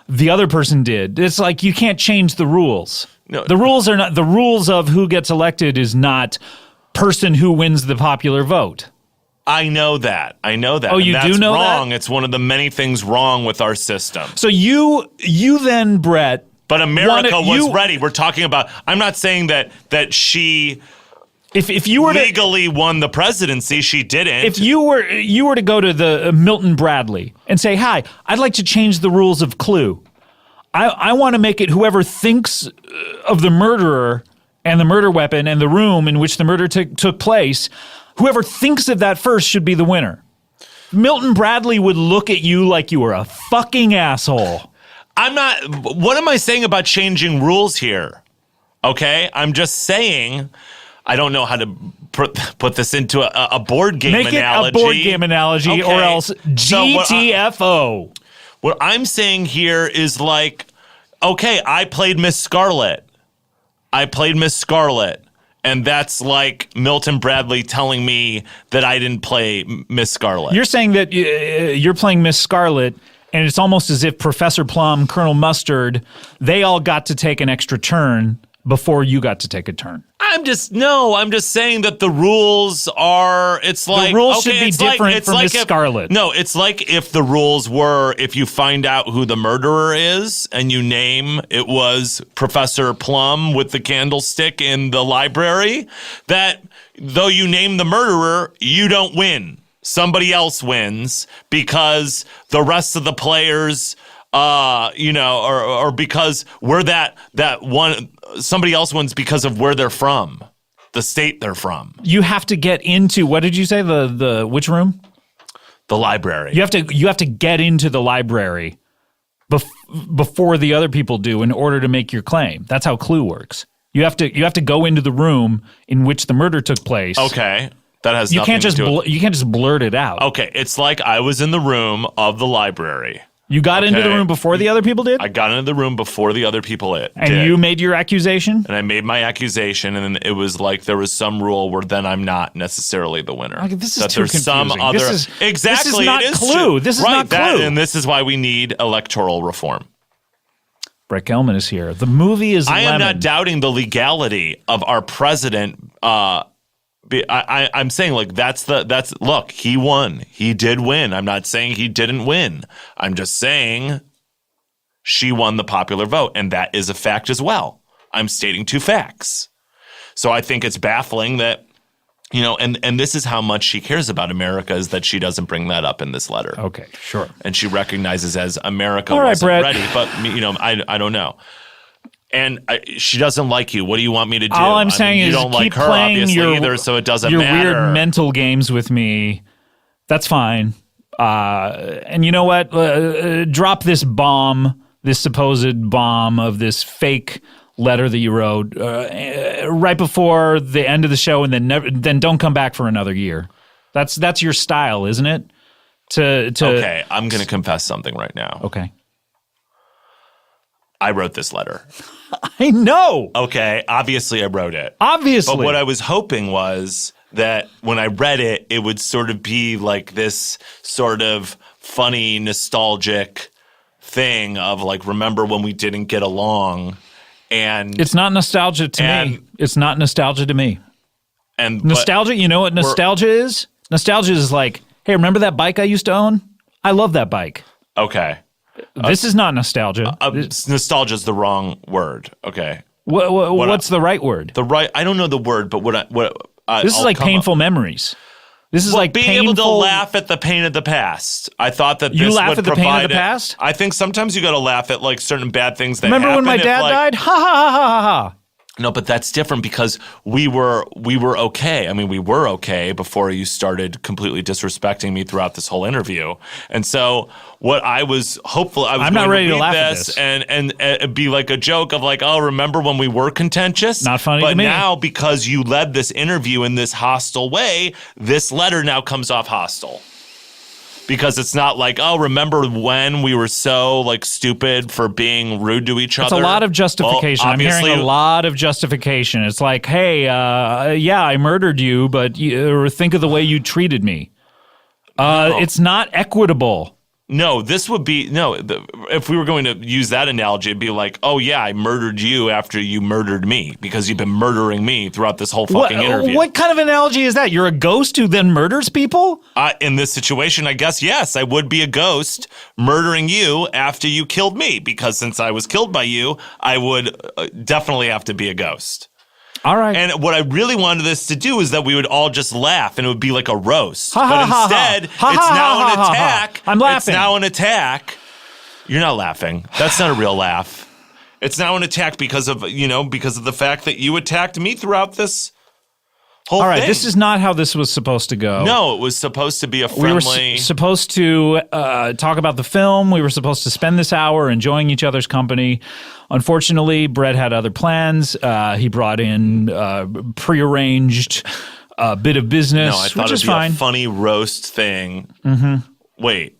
The other person did. It's like you can't change the rules. No. The rules are not the rules of who gets elected is not person who wins the popular vote. I know that. Oh, you that's do know wrong. that? It's one of the many things wrong with our system. So you then, Brett. But America was ready. We're talking about. I'm not saying that she. If you were legally won the presidency, she didn't. If you were to go to the Milton Bradley and say, "Hi, I'd like to change the rules of Clue. I want to make it whoever thinks of the murderer and the murder weapon and the room in which the murder took place, whoever thinks of that first should be the winner." Milton Bradley would look at you like you were a fucking asshole. I'm not. What am I saying about changing rules here? Okay, I'm just saying. I don't know how to put this into a board game analogy. Make it a board game analogy, or else GTFO. What I'm saying here is like, okay, I played Miss Scarlet. And that's like Milton Bradley telling me that I didn't play Miss Scarlet. You're saying that you're playing Miss Scarlet, and it's almost as if Professor Plum, Colonel Mustard, they all got to take an extra turn before you got to take a turn. I'm just saying that the rules are, it's like, the rules should be different for Miss Scarlet. No, it's like if the rules were, if you find out who the murderer is and you name it was Professor Plum with the candlestick in the library, that though you name the murderer, you don't win. Somebody else wins because the rest of the players, or because we're that one, somebody else wins because of where they're from, the state they're from. You have to get into, what did you say, the which room? The library. You have to get into the library before the other people do in order to make your claim. That's how Clue works. You have to go into the room in which the murder took place. Okay. That has nothing to do with you can't just blurt it out. Okay, it's like I was in the room of the library. You got into the Okay. room before the other people did? I got into the room before the other people And did. you made your accusation? And I made my accusation, and then it was like there was some rule where then I'm not necessarily the winner. Okay, this is that too there's some confusing. other This is- exactly. this is not it is Clue. true. This is right, not that- Clue. and this is why we need electoral reform. Brett Gelman is here. The movie is I am Lemon. not doubting the legality of our president. I'm saying like that's look, he won. He did win. I'm not saying he didn't win. I'm just saying she won the popular vote, and that is a fact as well. I'm stating two facts. So I think it's baffling that, and this is how much she cares about America, is that she doesn't bring that up in this letter. Okay, sure. And she recognizes as America All right, wasn't Brett. ready, but I don't know. And she doesn't like you. What do you want me to do? All I'm saying you is don't keep like her playing obviously either, so it doesn't your matter. weird mental games with me. That's fine. And you know what? Drop this bomb, this supposed bomb of this fake letter that you wrote right before the end of the show, and then don't come back for another year. That's your style, isn't it? Okay, I'm going to confess something right now. Okay. I wrote this letter. I know. Okay, obviously I wrote it. Obviously. But what I was hoping was that when I read it, it would sort of be like this sort of funny, nostalgic thing of like, remember when we didn't get along? And It's not nostalgia to me. It's not nostalgia to me. Nostalgia, you know what nostalgia is? Nostalgia is like, hey, remember that bike I used to own? I love that bike. Okay. This is not nostalgia. Nostalgia is the wrong word. Okay. What's the right word? I don't know the word, but This is like painful memories. This is like being painful. able to laugh at the pain of the past. I thought that You this laugh would at the pain of provide the past? I think sometimes you got to laugh at like certain bad things that Remember when happen my if, dad like- died? Ha ha ha ha ha ha. No, but that's different because we were okay. I mean, we were okay before you started completely disrespecting me throughout this whole interview. And so what I was hopeful, I was I'm going not ready to read laugh at this this. and be like a joke of like, oh, remember when we were contentious? Not funny but to me. now because you led this interview in this hostile way, this letter now comes off hostile. Because it's not like, oh, remember when we were so like stupid for being rude to each It's other? a lot of justification. Well, I'm hearing a lot of justification. It's like, hey, yeah, I murdered you, but or think of the way you treated me. It's not equitable. No, this would be if we were going to use that analogy, it'd be like, oh yeah, I murdered you after you murdered me because you've been murdering me throughout this whole fucking interview. What kind of analogy is that? You're a ghost who then murders people? In this situation, I guess yes, I would be a ghost murdering you after you killed me because since I was killed by you, I would definitely have to be a ghost. All right. And what I really wanted this to do is that we would all just laugh and it would be like a roast. Ha, But ha, ha, instead, ha. it's Ha, now ha, an ha, ha, attack. ha. I'm laughing. It's now an attack. You're not laughing. That's not a real laugh. It's now an attack because of the fact that you attacked me throughout this whole All right, thing. this is not how this was supposed to go. No, it was supposed to be a We were friendly. supposed to talk about the film. We were supposed to spend this hour enjoying each other's company. Unfortunately, Brett had other plans. He brought in prearranged bit of business, no, I thought which is it'd be fine. a funny roast thing. Mm-hmm. Wait,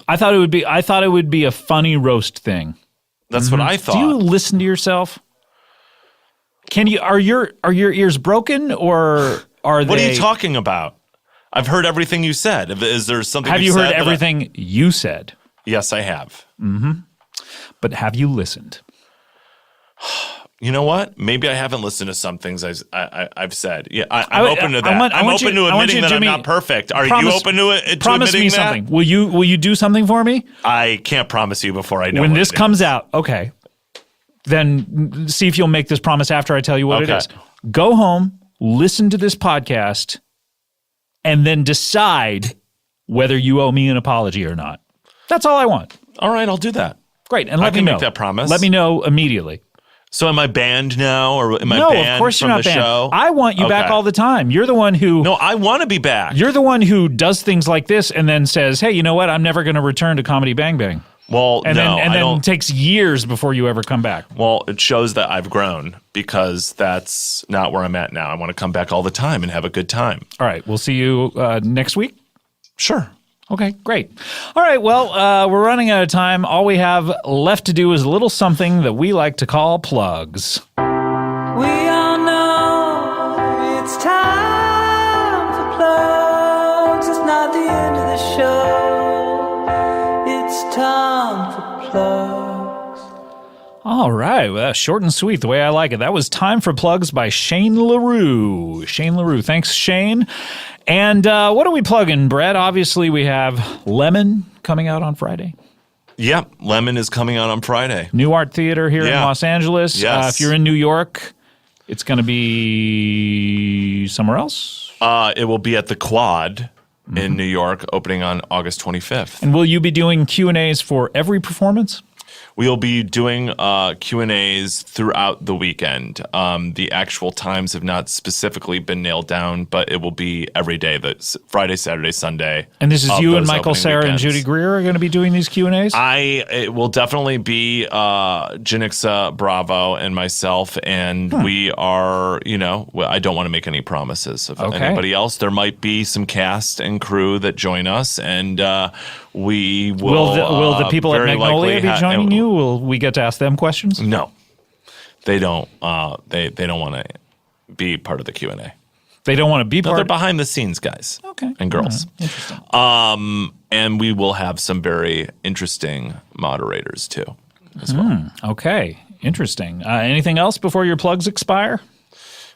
I thought it would be a funny roast thing. that's what I thought. Do you listen to yourself? Can you? Are your ears broken or are they? What are you talking about? I've heard everything you said. Is there something? Have you heard said that everything you said? Yes, I have. But have you listened? You know what? Maybe I haven't listened to some things I've said. Yeah, I'm open to that. I'm open to admitting that I'm not perfect. Are you open to it? Promise me something. Will you do something for me? I can't promise you before I know. When what this it comes is. out, okay. Then see if you'll make this promise after I tell you what it Okay. is. Go home, listen to this podcast, and then decide whether you owe me an apology or not. That's all I want. All right, I'll do that. Great, and let me can know. make that promise. Let me know immediately. So am I banned now, or am I No, banned of course you're from not the banned. show? I want you back Okay. all the time. You're the one who. No, I want to be back. You're the one who does things like this and then says, "Hey, you know what? I'm never going to return to Comedy Bang Bang." Well, And no, then I don't. takes years before you ever come back. Well, it shows that I've grown because that's not where I'm at now. I want to come back all the time and have a good time. All right, we'll see you next week. Sure. Okay, great. All right, well, we're running out of time. All we have left to do is a little something that we like to call plugs. We all know it's time for plugs. It's not the end of the show. It's time for plugs. All right, well, short and sweet, the way I like it. That was Time for Plugs by Shane LaRue. Shane LaRue. Thanks, Shane. And what are we plugging, Brett? Obviously, we have Lemon coming out on Friday. Yep, Lemon is coming out on Friday. New Art Theater here in Los Angeles. Yes. If you're in New York, it's going to be somewhere else. It will be at the Quad in New York, opening on August 25th. And will you be doing Q&As for every performance? We'll be doing Q&As throughout the weekend. The actual times have not specifically been nailed down, but it will be every day, that's Friday, Saturday, Sunday. And this is of you and those Michael, opening Sarah, weekends. and Judy Greer are going to be doing these Q&As? It will definitely be Janixa Bravo and myself, and we are, I don't want to make any promises of anybody else. There might be some cast and crew that join us, and we will. Will the people at very Magnolia likely be joining you? Will we get to ask them questions? No, they don't. They don't want to be part of the Q&A. They don't want to be No, part they're of behind the scenes guys. Okay. And girls. Interesting. And we will have some very interesting moderators too, as well. Okay. Interesting. Anything else before your plugs expire?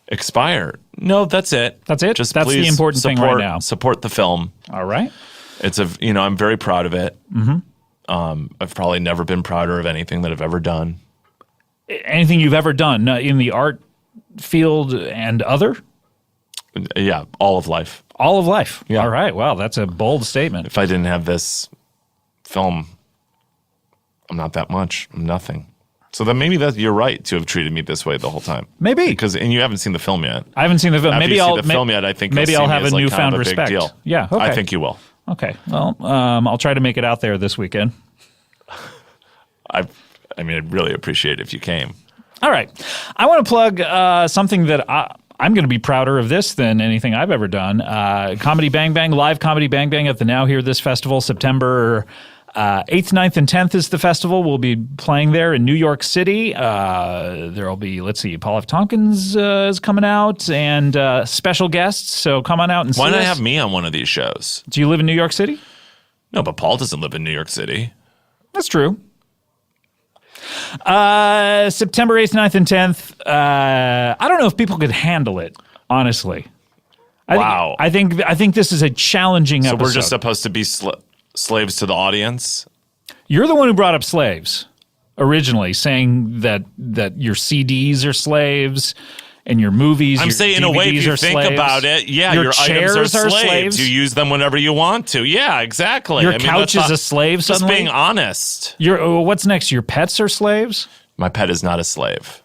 Expire? No, that's it. That's it? Just That's the please important thing right now. Support the film. All right. It's I'm very proud of it. Mm-hmm. I've probably never been prouder of anything that I've ever done. Anything you've ever done in the art field and other? Yeah, all of life. All of life. Yeah. All right. Wow, that's a bold statement. If I didn't have this film, I'm not that much. I'm nothing. So then maybe you're right to have treated me this way the whole time. Maybe. And you haven't seen the film yet. I haven't seen the film. After Maybe you I'll see the film yet. I think maybe you'll I'll see have me as a like newfound kind of a respect. big deal. Yeah. Okay. I think you will. Okay. Well, I'll try to make it out there this weekend. I really appreciate it if you came. All right. I want to plug something that I'm going to be prouder of this than anything I've ever done. Comedy Bang Bang, live Comedy Bang Bang at the Now Hear This Festival, September 8th, 9th, and 10th is the festival. We'll be playing there in New York City. There'll be, Paul F. Tompkins is coming out and special guests. So come on out and see Why not us. have me on one of these shows? Do you live in New York City? No, but Paul doesn't live in New York City. That's true. September 8th, 9th, and 10th. I don't know if people could handle it, honestly. Wow. I think this is a challenging So episode. we're just supposed to be slaves to the audience? You're the one who brought up slaves originally, saying that your CDs are slaves and your movies. I'm your saying, in DVDs a way, if you are think slaves. about it, yeah, your your chairs items are slaves. slaves. You use them whenever you want to. Yeah, exactly. Your couch is a slave. Just Suddenly, being honest. what's next? Your pets are slaves. My pet is not a slave.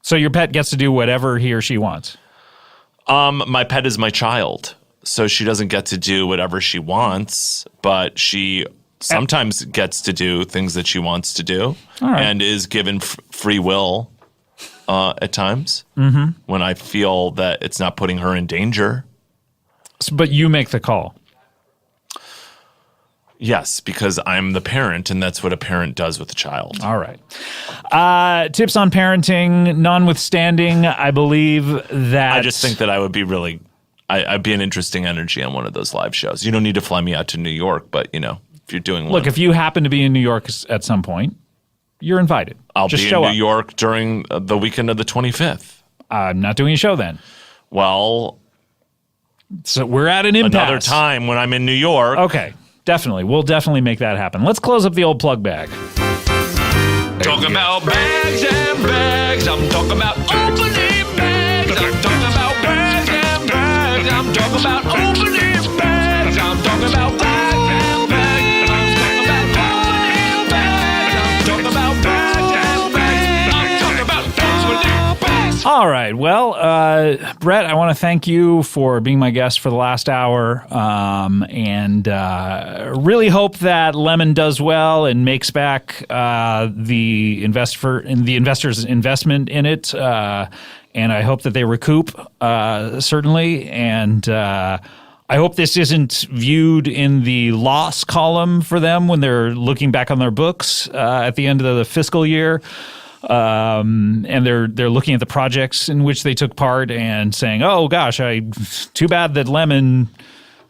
So your pet gets to do whatever he or she wants. My pet is my child, so she doesn't get to do whatever she wants, but she sometimes gets to do things that she wants to do, and is given free will at times when I feel that it's not putting her in danger. But you make the call. Yes, because I'm the parent, and that's what a parent does with a child. All right. Tips on parenting, notwithstanding, I believe that... I just think that I would be really... I'd be an interesting energy on one of those live shows. You don't need to fly me out to New York, but, if you're doing one... Look, if you happen to be in New York at some point, you're invited. I'll just be show in New up. York during the weekend of the 25th. I'm not doing a show then. Well... So we're at an impasse. Another time when I'm in New York. Okay, definitely. We'll definitely make that happen. Let's close up the old plug bag. Talking about bags and bags. I'm talking about opening bags. I'm talking about bags and bags. I'm talking about opening bags. I'm talking about bags and bags. I'm talking about opening bags. I'm talking about bags and bags. I'm talking about opening bags. All right. Well, Brett, I want to thank you for being my guest for the last hour, and really hope that Lemon does well and makes back the investor's investment in it. And I hope that they recoup, certainly. And I hope this isn't viewed in the loss column for them when they're looking back on their books at the end of the fiscal year. And they're looking at the projects in which they took part and saying, "Oh gosh, too bad that Lemon,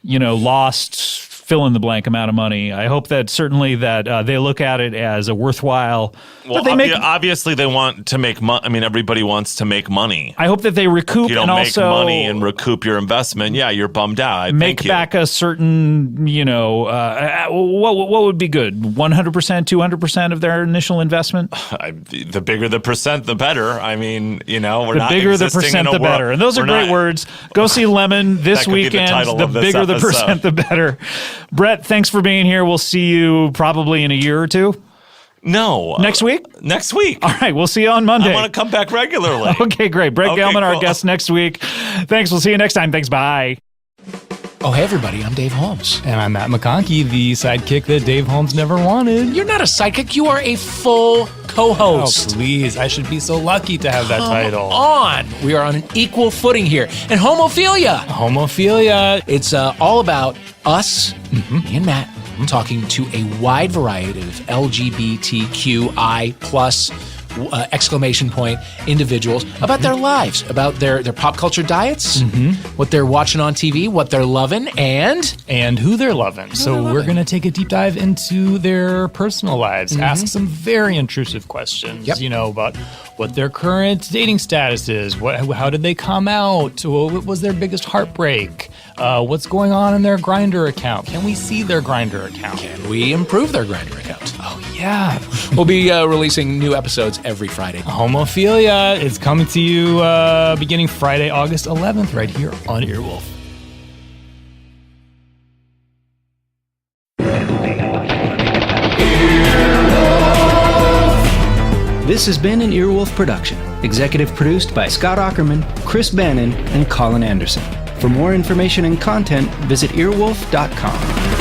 lost fill in the blank amount of money." I hope that certainly that they look at it as a worthwhile. Well, obviously they want to make money. I mean, everybody wants to make money. I hope that they recoup. You don't and make also money and recoup your investment. Yeah, you're bummed out. Make back a certain, what would be good? 100%, 200% of their initial investment. The bigger the percent, the better. I mean, we're not the bigger the existing percent, in a the better. And those are great words. Go see Lemon this weekend. The bigger the percent, the better. Brett, thanks for being here. We'll see you probably in a year or two. No. Next week? Next week. All right, we'll see you on Monday. I want to come back regularly. Okay, great. Brett Gelman, our guest next week. Thanks. We'll see you next time. Thanks. Bye. Oh, hey, everybody. I'm Dave Holmes. And I'm Matt McConkey, the sidekick that Dave Holmes never wanted. You're not a sidekick. You are a full co-host. Oh, please. I should be so lucky to have that title. Come on. We are on an equal footing here. And homophilia. Homophilia. It's all about us, me and Matt, talking to a wide variety of LGBTQI plus exclamation point individuals about their lives, about their pop culture diets, what they're watching on TV, what they're loving, and who they're loving. So we're going to take a deep dive into their personal lives, ask some very intrusive questions, about what their current dating status is, how did they come out, what was their biggest heartbreak, what's going on in their Grindr account, can we see their Grindr account, can we improve their Grindr account? Oh yeah. We'll be releasing new episodes every Friday. Homophilia is coming to you beginning Friday, August 11th, right here on Earwolf. This has been an Earwolf production, executive produced by Scott Aukerman, Chris Bannon, and Colin Anderson. For more information and content, visit earwolf.com.